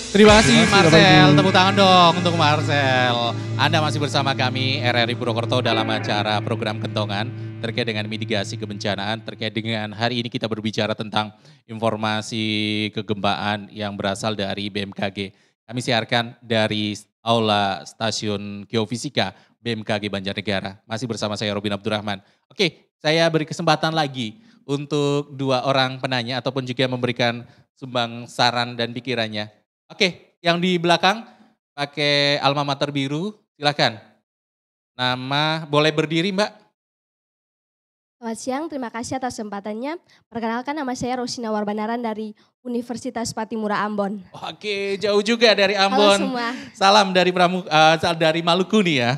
Terima kasih Marcel, tepuk tangan dong untuk Marcel. Anda masih bersama kami RRI Purwokerto dalam acara program Kentongan terkait dengan mitigasi kebencanaan. Terkait dengan hari ini kita berbicara tentang informasi kegempaan yang berasal dari BMKG. Kami siarkan dari Aula Stasiun Geofisika BMKG Banjarnegara. Masih bersama saya Robin Abdurrahman. Oke, saya beri kesempatan lagi untuk dua orang penanya ataupun juga memberikan sumbang saran dan pikirannya. Oke, yang di belakang pakai alma mater biru, silakan. Nama, boleh berdiri Mbak? Selamat siang, terima kasih atas kesempatannya. Perkenalkan, nama saya Rosina Warbanaran dari Universitas Patimura Ambon. Oke, jauh juga dari Ambon. Halo semua. Salam dari Maluku nih ya.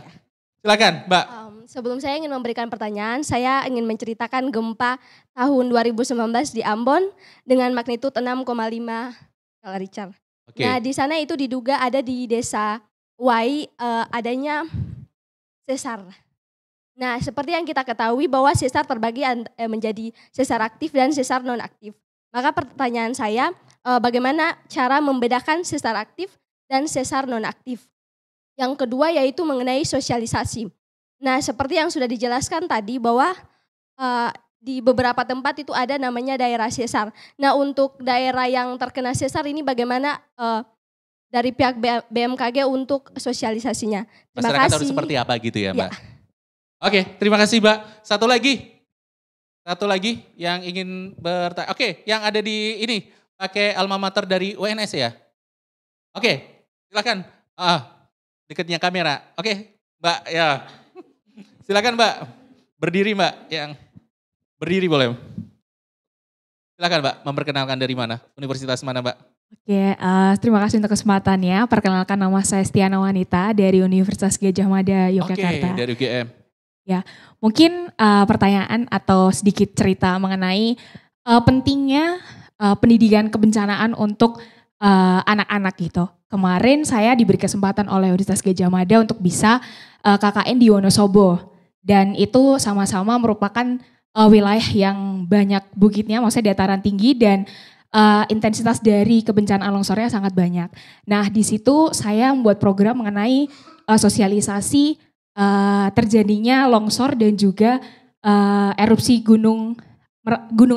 Silakan Mbak. Sebelum saya ingin memberikan pertanyaan, saya ingin menceritakan gempa tahun 2019 di Ambon dengan magnitud 6,5 skala Richter. Oke. Nah, di sana itu diduga ada di desa Wai adanya sesar. Nah, seperti yang kita ketahui bahwa sesar terbagi menjadi sesar aktif dan sesar non-aktif. Maka pertanyaan saya, bagaimana cara membedakan sesar aktif dan sesar non-aktif? Yang kedua yaitu mengenai sosialisasi. Nah, seperti yang sudah dijelaskan tadi bahwa di beberapa tempat itu ada namanya daerah sesar. Nah, untuk daerah yang terkena sesar ini bagaimana dari pihak BMKG untuk sosialisasinya? Terima Masyarakat kasih. harus seperti apa gitu ya Mbak? Ya. Oke, terima kasih Mbak. Satu lagi yang ingin bertanya. Oke, yang ada di ini pakai alma mater dari UNS ya? Oke, silakan. Dekatnya kamera. Oke, Mbak ya. Silakan Mbak. Berdiri Mbak. Yang berdiri boleh. Silakan Mbak, memperkenalkan dari mana? Universitas mana Mbak? Oke, terima kasih untuk kesempatannya. Perkenalkan, nama saya Stiana Wanita dari Universitas Gadjah Mada, Yogyakarta. Oke, dari UGM. Ya, mungkin pertanyaan atau sedikit cerita mengenai pentingnya pendidikan kebencanaan untuk anak-anak gitu. Kemarin saya diberi kesempatan oleh Universitas Gadjah Mada untuk bisa KKN di Wonosobo. Dan itu sama-sama merupakan wilayah yang banyak bukitnya, maksudnya dataran tinggi dan intensitas dari kebencanaan longsornya sangat banyak. Nah di situ saya membuat program mengenai sosialisasi terjadinya longsor dan juga erupsi gunung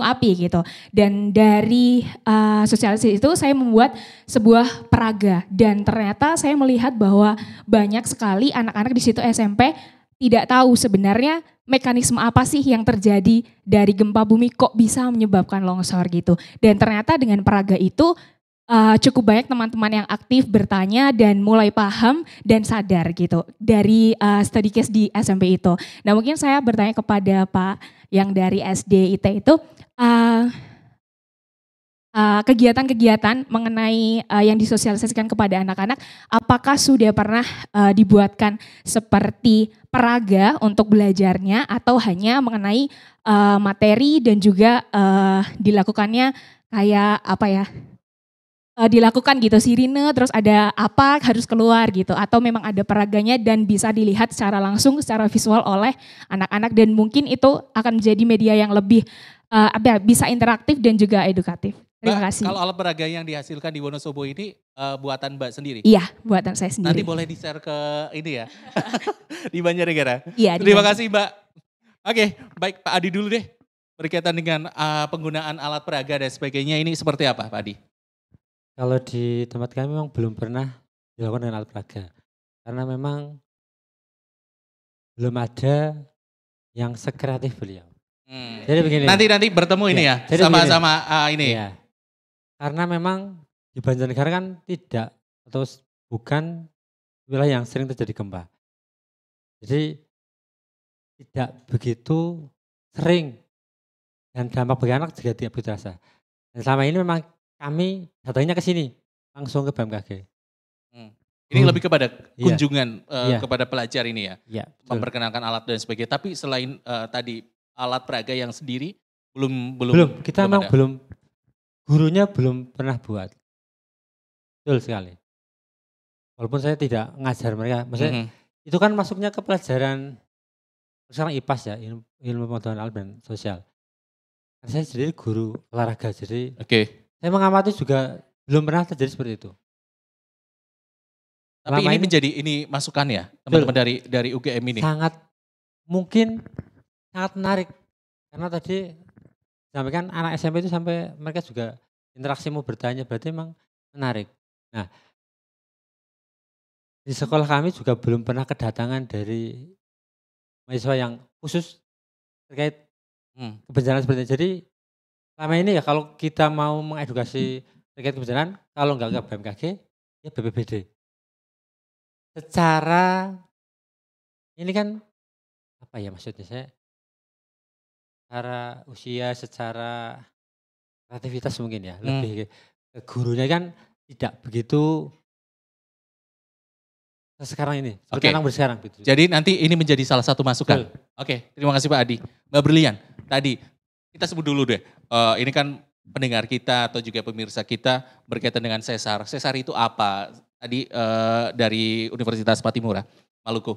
api gitu. Dan dari sosialisasi itu saya membuat sebuah peraga dan ternyata saya melihat bahwa banyak sekali anak-anak di situ SMP tidak tahu sebenarnya mekanisme apa sih yang terjadi dari gempa bumi kok bisa menyebabkan longsor gitu. Dan ternyata dengan peraga itu cukup banyak teman-teman yang aktif bertanya dan mulai paham dan sadar gitu dari study case di SMP itu. Nah mungkin saya bertanya kepada Pak yang dari SD IT itu kegiatan-kegiatan mengenai yang disosialisasikan kepada anak-anak apakah sudah pernah dibuatkan seperti peraga untuk belajarnya atau hanya mengenai materi dan juga dilakukannya kayak apa ya, dilakukan gitu sirine terus ada apa harus keluar gitu atau memang ada peraganya dan bisa dilihat secara langsung secara visual oleh anak-anak dan mungkin itu akan menjadi media yang lebih bisa interaktif dan juga edukatif. Terima kasih. Kalau alat peraga yang dihasilkan di Wonosobo ini buatan Mbak sendiri? Iya, buatan saya sendiri. Nanti boleh di-share ke ini ya, di Banjarnegara. Iya. Terima kasih Mbak. Oke, baik Pak Adi dulu deh. Berkaitan dengan penggunaan alat peraga dan sebagainya ini seperti apa Pak Adi? Kalau di tempat kami memang belum pernah dilakukan dengan alat peraga. Karena memang belum ada yang sekreatif beliau. Jadi begini. Nanti bertemu ini ya, sama-sama ini. Ya. Karena memang di Banjarnegara kan tidak atau bukan wilayah yang sering terjadi gempa. Jadi tidak begitu sering dan dampak bagi anak juga tidak begitu terasa. Dan selama ini memang kami datangnya ke sini langsung ke BMKG. Ini lebih kepada kunjungan kepada pelajar ini ya, memperkenalkan alat dan sebagainya. Tapi selain tadi alat peraga yang sendiri belum kita memang belum, gurunya belum pernah buat. Betul sekali. Walaupun saya tidak ngajar mereka, maksudnya itu kan masuknya ke pelajaran sekarang IPAS ya, ilmu pengetahuan alam dan sosial. Saya sendiri guru olahraga, jadi saya mengamati juga belum pernah terjadi seperti itu. Tapi ini menjadi masukan ya teman-teman dari UGM ini. Sangat menarik karena tadi sampaikan anak SMP itu sampai mereka juga interaksi mau bertanya, berarti memang menarik. Nah di sekolah kami juga belum pernah kedatangan dari mahasiswa yang khusus terkait kebencanaan seperti itu. Jadi selama ini ya kalau kita mau mengedukasi terkait kebencanaan, kalau nggak ke BMKG ya BPBD. Secara ini kan apa ya maksudnya saya, secara usia, secara kreativitas mungkin ya, lebih ke gurunya kan tidak begitu sekarang ini, seperti anak sekarang. Gitu. Jadi nanti ini menjadi salah satu masukan. Oke, terima kasih Pak Adi. Mbak Brilian, tadi kita sebut dulu deh, ini kan pendengar kita atau juga pemirsa kita berkaitan dengan sesar. Sesar itu apa? Tadi dari Universitas Patimura, Maluku.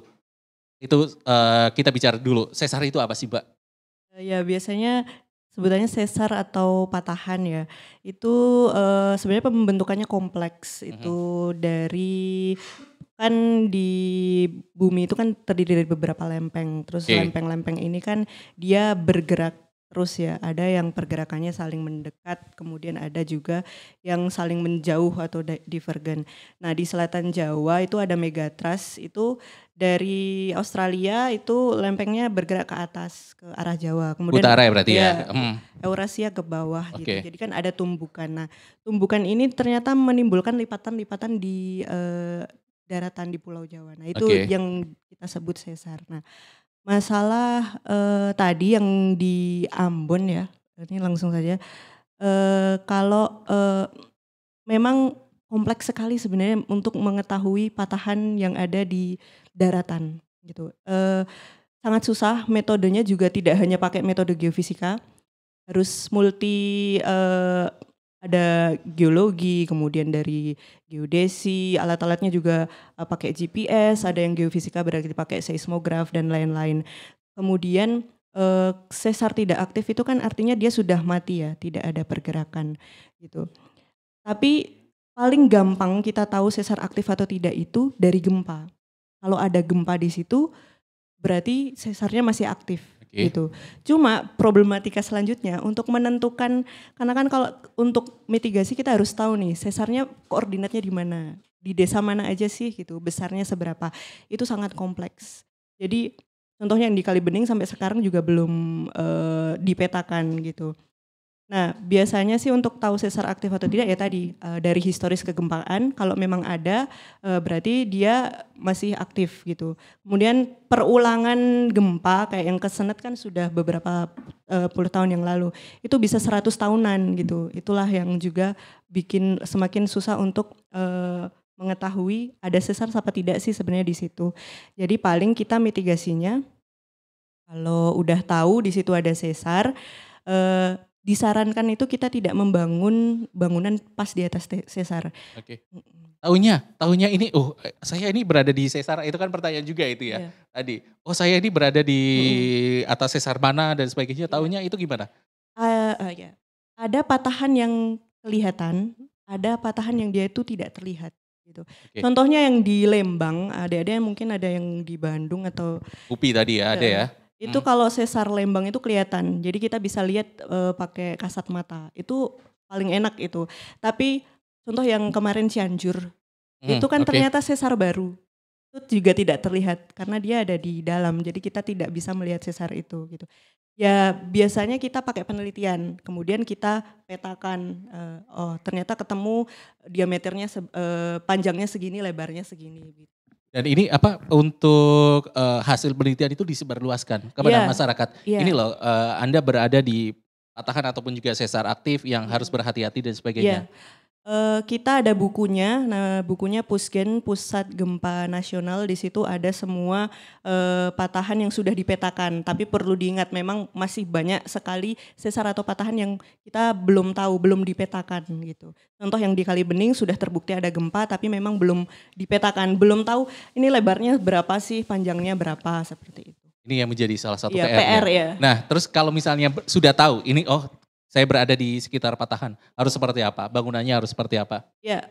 Itu kita bicara dulu, sesar itu apa sih Mbak? Ya biasanya sebutannya sesar atau patahan ya. Itu sebenarnya pembentukannya kompleks. Itu dari kan di bumi itu kan terdiri dari beberapa lempeng. Terus lempeng-lempeng ini kan dia bergerak terus ya, ada yang pergerakannya saling mendekat, kemudian ada juga yang saling menjauh atau divergen. Nah di selatan Jawa itu ada megatrust, itu dari Australia itu lempengnya bergerak ke atas ke arah Jawa. Kemudian utara ya berarti ya. Eurasia ke bawah gitu. Jadi kan ada tumbukan. Nah tumbukan ini ternyata menimbulkan lipatan-lipatan di daratan di Pulau Jawa. Nah itu yang kita sebut sesar. Nah masalah tadi yang di Ambon ya, ini langsung saja. Kalau memang kompleks sekali sebenarnya untuk mengetahui patahan yang ada di daratan gitu. Sangat susah, metodenya juga tidak hanya pakai metode geofisika, harus multi ada geologi, kemudian dari geodesi, alat-alatnya juga pakai GPS, ada yang geofisika berarti pakai seismograf dan lain-lain. Kemudian sesar tidak aktif itu kan artinya dia sudah mati ya, tidak ada pergerakan gitu. Tapi paling gampang kita tahu sesar aktif atau tidak itu dari gempa. Kalau ada gempa di situ berarti sesarnya masih aktif gitu. Cuma problematika selanjutnya untuk menentukan, karena kan kalau untuk mitigasi kita harus tahu nih sesarnya koordinatnya di mana, di desa mana aja sih gitu, besarnya seberapa, itu sangat kompleks. Jadi contohnya yang di Kalibening sampai sekarang juga belum dipetakan gitu. Nah biasanya sih untuk tahu sesar aktif atau tidak ya tadi dari historis kegempaan, kalau memang ada berarti dia masih aktif gitu. Kemudian perulangan gempa kayak yang kesenet kan sudah beberapa puluh tahun yang lalu, itu bisa 100 tahunan gitu. Itulah yang juga bikin semakin susah untuk mengetahui ada sesar apa tidak sih sebenarnya di situ. Jadi paling kita mitigasinya kalau udah tahu di situ ada sesar, disarankan itu kita tidak membangun bangunan pas di atas sesar. Oke. Tahunya ini, saya ini berada di sesar, itu kan pertanyaan juga itu ya tadi. Oh saya ini berada di atas sesar mana dan sebagainya, tahunya itu gimana? Ya. Ada patahan yang kelihatan, ada patahan yang dia itu tidak terlihat. Gitu. Contohnya yang di Lembang, ada mungkin ada yang di Bandung atau UPI tadi ya, ada ya. Itu kalau sesar Lembang itu kelihatan, jadi kita bisa lihat pakai kasat mata, itu paling enak itu. Tapi contoh yang kemarin Cianjur, itu kan ternyata sesar baru, itu juga tidak terlihat karena dia ada di dalam, jadi kita tidak bisa melihat sesar itu gitu. Ya biasanya kita pakai penelitian, kemudian kita petakan, oh ternyata ketemu diameternya panjangnya segini, lebarnya segini. Gitu. Dan ini apa untuk hasil penelitian itu disebarluaskan kepada masyarakat. Ini loh Anda berada di patahan ataupun juga sesar aktif yang harus berhati-hati dan sebagainya. Kita ada bukunya, bukunya Pusgen, Pusat Gempa Nasional, di situ ada semua patahan yang sudah dipetakan. Tapi perlu diingat memang masih banyak sekali sesar atau patahan yang kita belum tahu, belum dipetakan gitu. Contoh yang di Kalibening sudah terbukti ada gempa tapi memang belum dipetakan, belum tahu ini lebarnya berapa sih, panjangnya berapa, seperti itu. Ini yang menjadi salah satu PR ya. Nah terus kalau misalnya sudah tahu ini saya berada di sekitar patahan, harus seperti apa? Bangunannya harus seperti apa? Ya,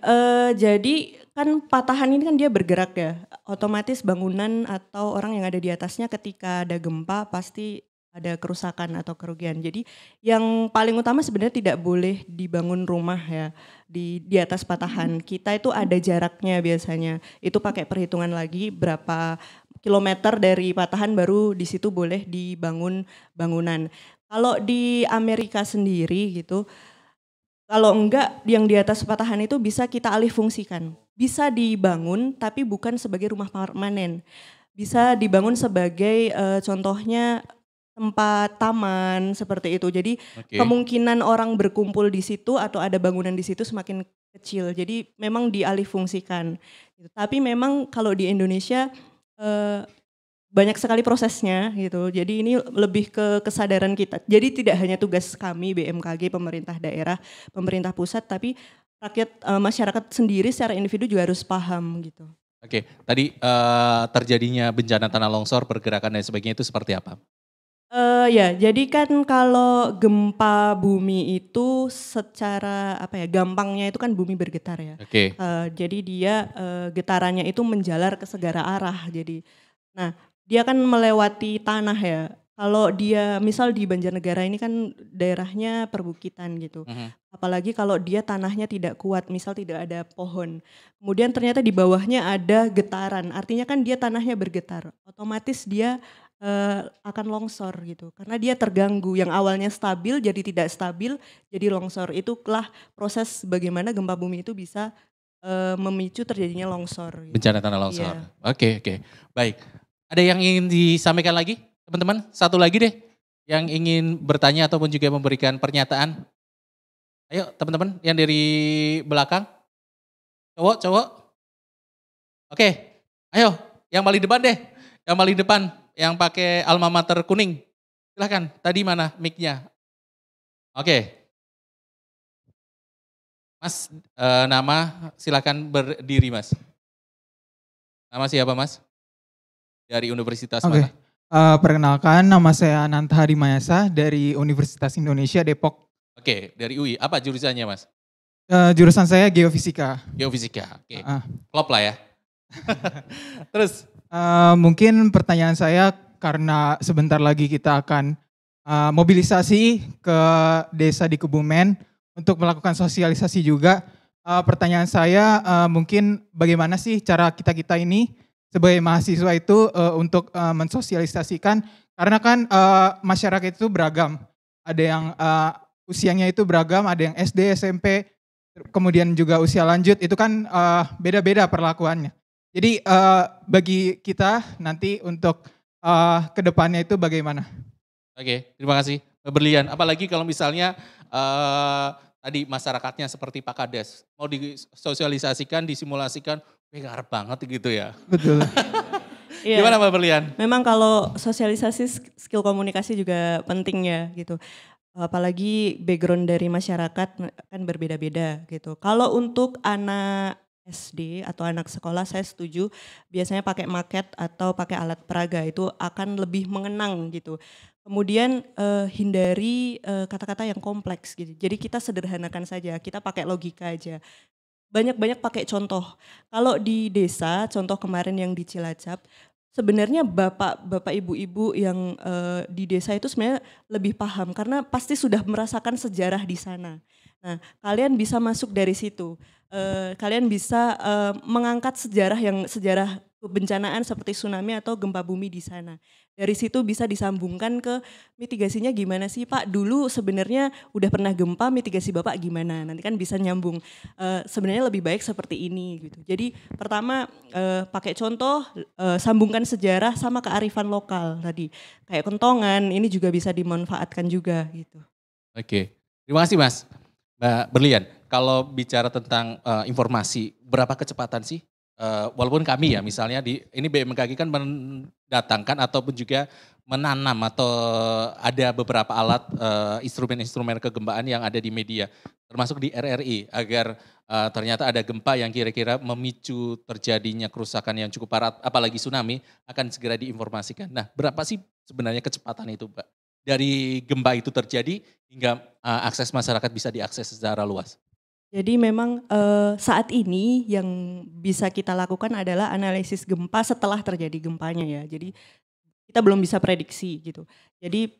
jadi kan patahan ini kan dia bergerak ya, otomatis bangunan atau orang yang ada di atasnya ketika ada gempa pasti ada kerusakan atau kerugian. Jadi yang paling utama sebenarnya tidak boleh dibangun rumah ya di atas patahan. Kita itu ada jaraknya biasanya, itu pakai perhitungan lagi berapa kilometer dari patahan baru di situ boleh dibangun bangunan. Kalau di Amerika sendiri gitu, kalau enggak yang di atas patahan itu bisa kita alih fungsikan. Bisa dibangun tapi bukan sebagai rumah permanen. Bisa dibangun sebagai contohnya tempat taman seperti itu. Jadi kemungkinan orang berkumpul di situ atau ada bangunan di situ semakin kecil. Jadi memang dialih fungsikan. Tapi memang kalau di Indonesia banyak sekali prosesnya gitu. Jadi ini lebih ke kesadaran kita. Jadi tidak hanya tugas kami BMKG, pemerintah daerah, pemerintah pusat, tapi rakyat masyarakat sendiri secara individu juga harus paham gitu. Oke, tadi terjadinya bencana tanah longsor, pergerakan dan sebagainya itu seperti apa? Ya, jadi kan kalau gempa bumi itu secara gampangnya itu kan bumi bergetar ya. Jadi dia getarannya itu menjalar ke segala arah. Jadi, nah dia kan melewati tanah ya. Kalau dia misal di Banjarnegara ini kan daerahnya perbukitan gitu. Apalagi kalau dia tanahnya tidak kuat, misal tidak ada pohon. Kemudian ternyata di bawahnya ada getaran, artinya kan dia tanahnya bergetar. Otomatis dia akan longsor gitu. Karena dia terganggu, yang awalnya stabil jadi tidak stabil, jadi longsor. Itulah proses bagaimana gempa bumi itu bisa memicu terjadinya longsor. Gitu. Bencana tanah longsor. Oke. Baik. Ada yang ingin disampaikan lagi, teman-teman? Satu lagi deh, yang ingin bertanya ataupun juga memberikan pernyataan. Ayo teman-teman, yang dari belakang. Cowok. Oke, ayo yang paling depan deh. Yang paling depan, yang pakai alma mater kuning. Silahkan, tadi mana mic-nya? Oke. Mas, nama silakan berdiri Mas. Nama siapa Mas? Dari universitas Oke. mana? Perkenalkan, nama saya Ananta Hadimayasa dari Universitas Indonesia Depok. Oke, dari UI. Apa jurusannya Mas? Jurusan saya Geofisika. Geofisika. Oke. Ah. Klop lah ya. Terus? Mungkin pertanyaan saya karena sebentar lagi kita akan mobilisasi ke desa di Kebumen untuk melakukan sosialisasi juga. Pertanyaan saya mungkin bagaimana sih cara kita ini sebagai mahasiswa itu untuk mensosialisasikan, karena kan masyarakat itu beragam. Ada yang usianya itu beragam, ada yang SD, SMP, kemudian juga usia lanjut, itu kan beda-beda perlakuannya. Jadi bagi kita nanti untuk kedepannya itu bagaimana? Oke, terima kasih. Berlian, apalagi kalau misalnya tadi masyarakatnya seperti Pak Kades, mau disosialisasikan, disimulasikan, ngarep banget gitu ya. Betul. Iya. Gimana Mbak Berlian? Memang kalau sosialisasi skill komunikasi juga penting ya gitu. Apalagi background dari masyarakat kan berbeda-beda gitu. Kalau untuk anak SD atau anak sekolah saya setuju biasanya pakai maket atau pakai alat peraga, itu akan lebih mengenang gitu. Kemudian hindari kata-kata yang kompleks gitu. Jadi kita sederhanakan saja, kita pakai logika aja. Banyak-banyak pakai contoh. Kalau di desa, contoh kemarin yang di Cilacap, sebenarnya bapak ibu-ibu yang di desa itu sebenarnya lebih paham karena pasti sudah merasakan sejarah di sana. Nah, kalian bisa masuk dari situ. Kalian bisa mengangkat sejarah kebencanaan seperti tsunami atau gempa bumi di sana. Dari situ bisa disambungkan ke mitigasinya gimana sih Pak, dulu sebenarnya udah pernah gempa, mitigasi Bapak gimana, nanti kan bisa nyambung. Sebenarnya lebih baik seperti ini gitu. Jadi pertama pakai contoh, sambungkan sejarah sama kearifan lokal tadi. Kayak kentongan ini juga bisa dimanfaatkan juga gitu. Oke, terima kasih Mas. Mbak Berlian, kalau bicara tentang informasi, berapa kecepatan sih? Walaupun kami ya misalnya ini BMKG kan mendatangkan ataupun juga menanam atau ada beberapa alat instrumen-instrumen kegempaan yang ada di media, termasuk di RRI, agar ternyata ada gempa yang kira-kira memicu terjadinya kerusakan yang cukup parah, apalagi tsunami, akan segera diinformasikan. Nah, berapa sih sebenarnya kecepatan itu Mbak? Dari gempa itu terjadi hingga akses masyarakat bisa diakses secara luas? Jadi memang saat ini yang bisa kita lakukan adalah analisis gempa setelah terjadi gempanya ya. Jadi kita belum bisa prediksi gitu. Jadi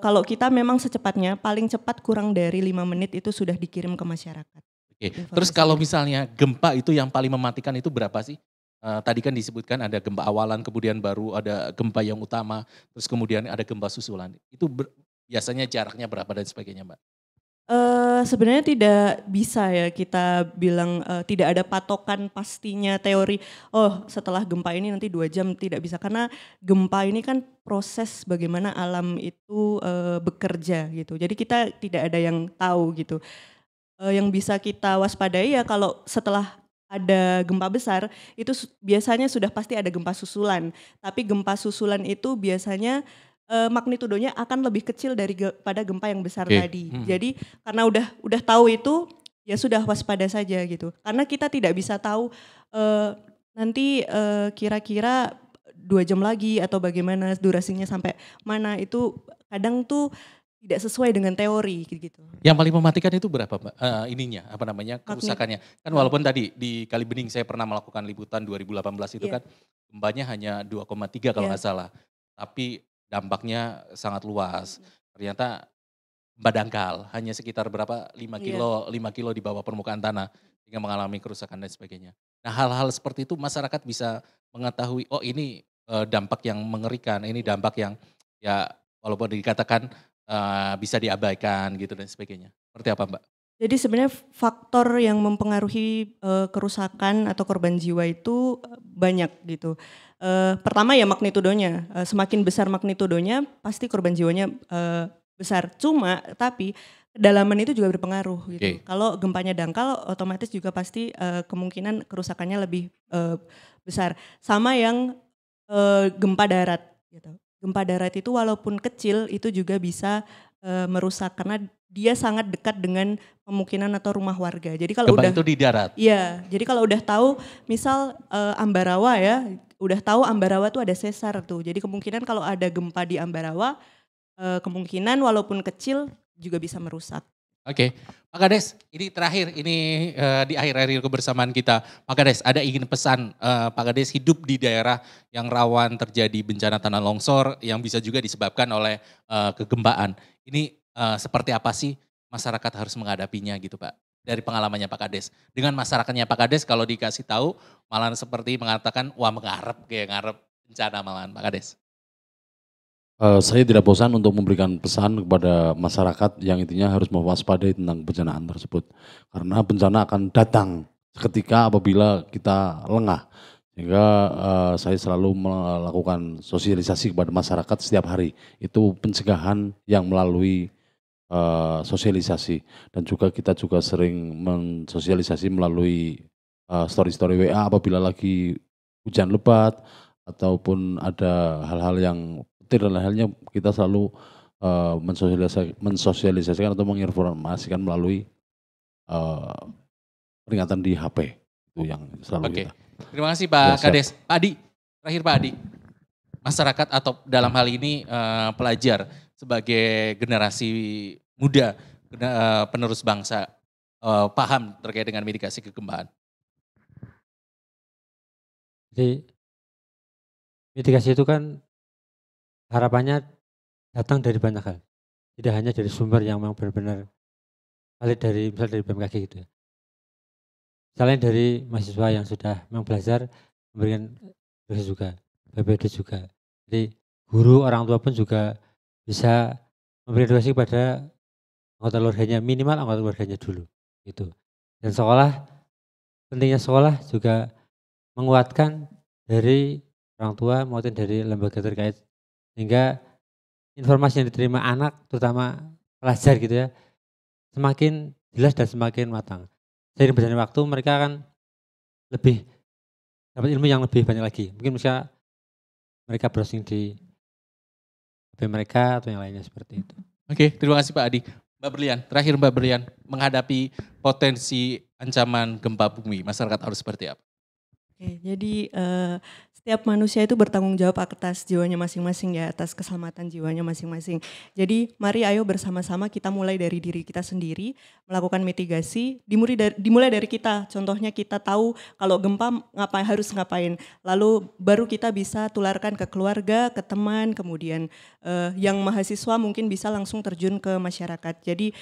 kalau kita memang secepatnya, paling cepat kurang dari 5 menit itu sudah dikirim ke masyarakat. Oke. Terus kalau misalnya gempa itu yang paling mematikan itu berapa sih? Tadi kan disebutkan ada gempa awalan, kemudian baru ada gempa yang utama, terus kemudian ada gempa susulan. Itu biasanya jaraknya berapa dan sebagainya Mbak? Sebenarnya tidak bisa ya kita bilang tidak ada patokan pastinya teori, oh setelah gempa ini nanti 2 jam, tidak bisa. Karena gempa ini kan proses bagaimana alam itu bekerja gitu. Jadi kita tidak ada yang tahu gitu. Yang bisa kita waspadai ya kalau setelah ada gempa besar itu biasanya sudah pasti ada gempa susulan. Tapi gempa susulan itu biasanya magnitudonya akan lebih kecil daripada gempa yang besar tadi. Jadi karena udah tahu itu ya sudah waspada saja gitu. Karena kita tidak bisa tahu nanti kira-kira 2 jam lagi atau bagaimana durasinya sampai mana, itu kadang tuh tidak sesuai dengan teori gitu. Yang paling mematikan itu berapa Mbak? Kerusakannya. Kan walaupun tadi di Kalibening saya pernah melakukan liputan 2018 itu kan gempanya hanya 2,3 kalau nggak salah. Tapi dampaknya sangat luas. Ternyata gempa dangkal hanya sekitar berapa 5 kilo di bawah permukaan tanah hingga mengalami kerusakan dan sebagainya. Nah, hal-hal seperti itu masyarakat bisa mengetahui, oh ini dampak yang mengerikan, ini dampak yang ya walaupun dikatakan bisa diabaikan gitu dan sebagainya. Seperti apa Mbak? Jadi sebenarnya faktor yang mempengaruhi kerusakan atau korban jiwa itu banyak gitu. Pertama ya magnitudonya, semakin besar magnitudonya pasti korban jiwanya besar. Tapi kedalaman itu juga berpengaruh gitu. Kalau gempanya dangkal otomatis juga pasti kemungkinan kerusakannya lebih besar. Sama yang gempa darat gitu. Gempa darat itu walaupun kecil itu juga bisa merusak karena dia sangat dekat dengan pemukiman atau rumah warga. Jadi kalau Gempa udah itu di darat. Iya, jadi kalau udah tahu misal Ambarawa ya, udah tahu Ambarawa tuh ada sesar tuh. Jadi kemungkinan kalau ada gempa di Ambarawa, kemungkinan walaupun kecil juga bisa merusak. Oke, Pak Kades, ini terakhir, ini di akhir-akhir kebersamaan kita. Pak Kades, ada ingin pesan Pak Kades hidup di daerah yang rawan terjadi bencana tanah longsor yang bisa juga disebabkan oleh kegempaan. Ini seperti apa sih masyarakat harus menghadapinya gitu Pak? Dari pengalamannya Pak Kades. Dengan masyarakatnya Pak Kades kalau dikasih tahu malah seperti mengatakan wah mengharap kayak ngarep bencana malahan Pak Kades. Saya tidak bosan untuk memberikan pesan kepada masyarakat yang intinya harus mewaspadai tentang bencanaan tersebut. Karena bencana akan datang seketika apabila kita lengah. Sehingga saya selalu melakukan sosialisasi kepada masyarakat setiap hari. Itu pencegahan yang melalui sosialisasi. Dan juga kita juga sering mensosialisasi melalui story-story WA apabila lagi hujan lebat ataupun ada hal-hal yang dan halnya kita selalu mensosialisasikan atau menginformasikan melalui peringatan di HP itu yang selalu kita. Terima kasih Pak Kades. Pak Adi, terakhir Pak Adi, masyarakat atau dalam hal ini pelajar sebagai generasi muda penerus bangsa paham terkait dengan mitigasi kegempaan. Jadi mitigasi itu kan harapannya datang dari banyak hal, tidak hanya dari sumber yang memang benar-benar valid dari misal dari BMKG gitu ya. Misalnya dari mahasiswa yang sudah memang belajar memberikan tugas juga, BPD juga. Jadi guru, orang tua pun juga bisa memberi edukasi kepada anggota keluarganya, minimal anggota keluarganya dulu gitu. Dan sekolah, pentingnya sekolah juga menguatkan dari orang tua maupun dari lembaga terkait sehingga informasi yang diterima anak terutama pelajar gitu ya semakin jelas dan semakin matang. Seiring berjalannya waktu mereka akan lebih dapat ilmu yang lebih banyak lagi. Mungkin misalnya mereka browsing di HP mereka atau yang lainnya seperti itu. Oke, terima kasih Pak Adi. Mbak Berlian, terakhir Mbak Berlian, menghadapi potensi ancaman gempa bumi, masyarakat harus seperti apa? Oke, jadi setiap manusia itu bertanggung jawab atas jiwanya masing-masing ya, atas keselamatan jiwanya masing-masing. Jadi mari ayo bersama-sama kita mulai dari diri kita sendiri, melakukan mitigasi, dimulai dari kita. Contohnya kita tahu kalau gempa harus ngapain, lalu baru kita bisa tularkan ke keluarga, ke teman, kemudian yang mahasiswa mungkin bisa langsung terjun ke masyarakat. Jadi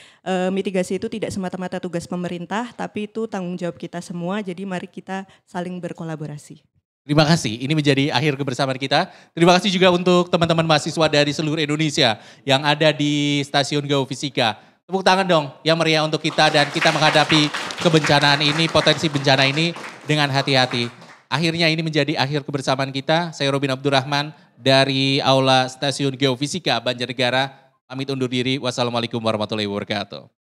mitigasi itu tidak semata-mata tugas pemerintah, tapi itu tanggung jawab kita semua, jadi mari kita saling berkolaborasi. Terima kasih, ini menjadi akhir kebersamaan kita. Terima kasih juga untuk teman-teman mahasiswa dari seluruh Indonesia yang ada di Stasiun Geofisika. Tepuk tangan dong yang meriah untuk kita dan kita menghadapi kebencanaan ini, potensi bencana ini dengan hati-hati. Akhirnya ini menjadi akhir kebersamaan kita. Saya Robin Abdurrahman dari Aula Stasiun Geofisika Banjarnegara. Pamit undur diri. Wassalamualaikum warahmatullahi wabarakatuh.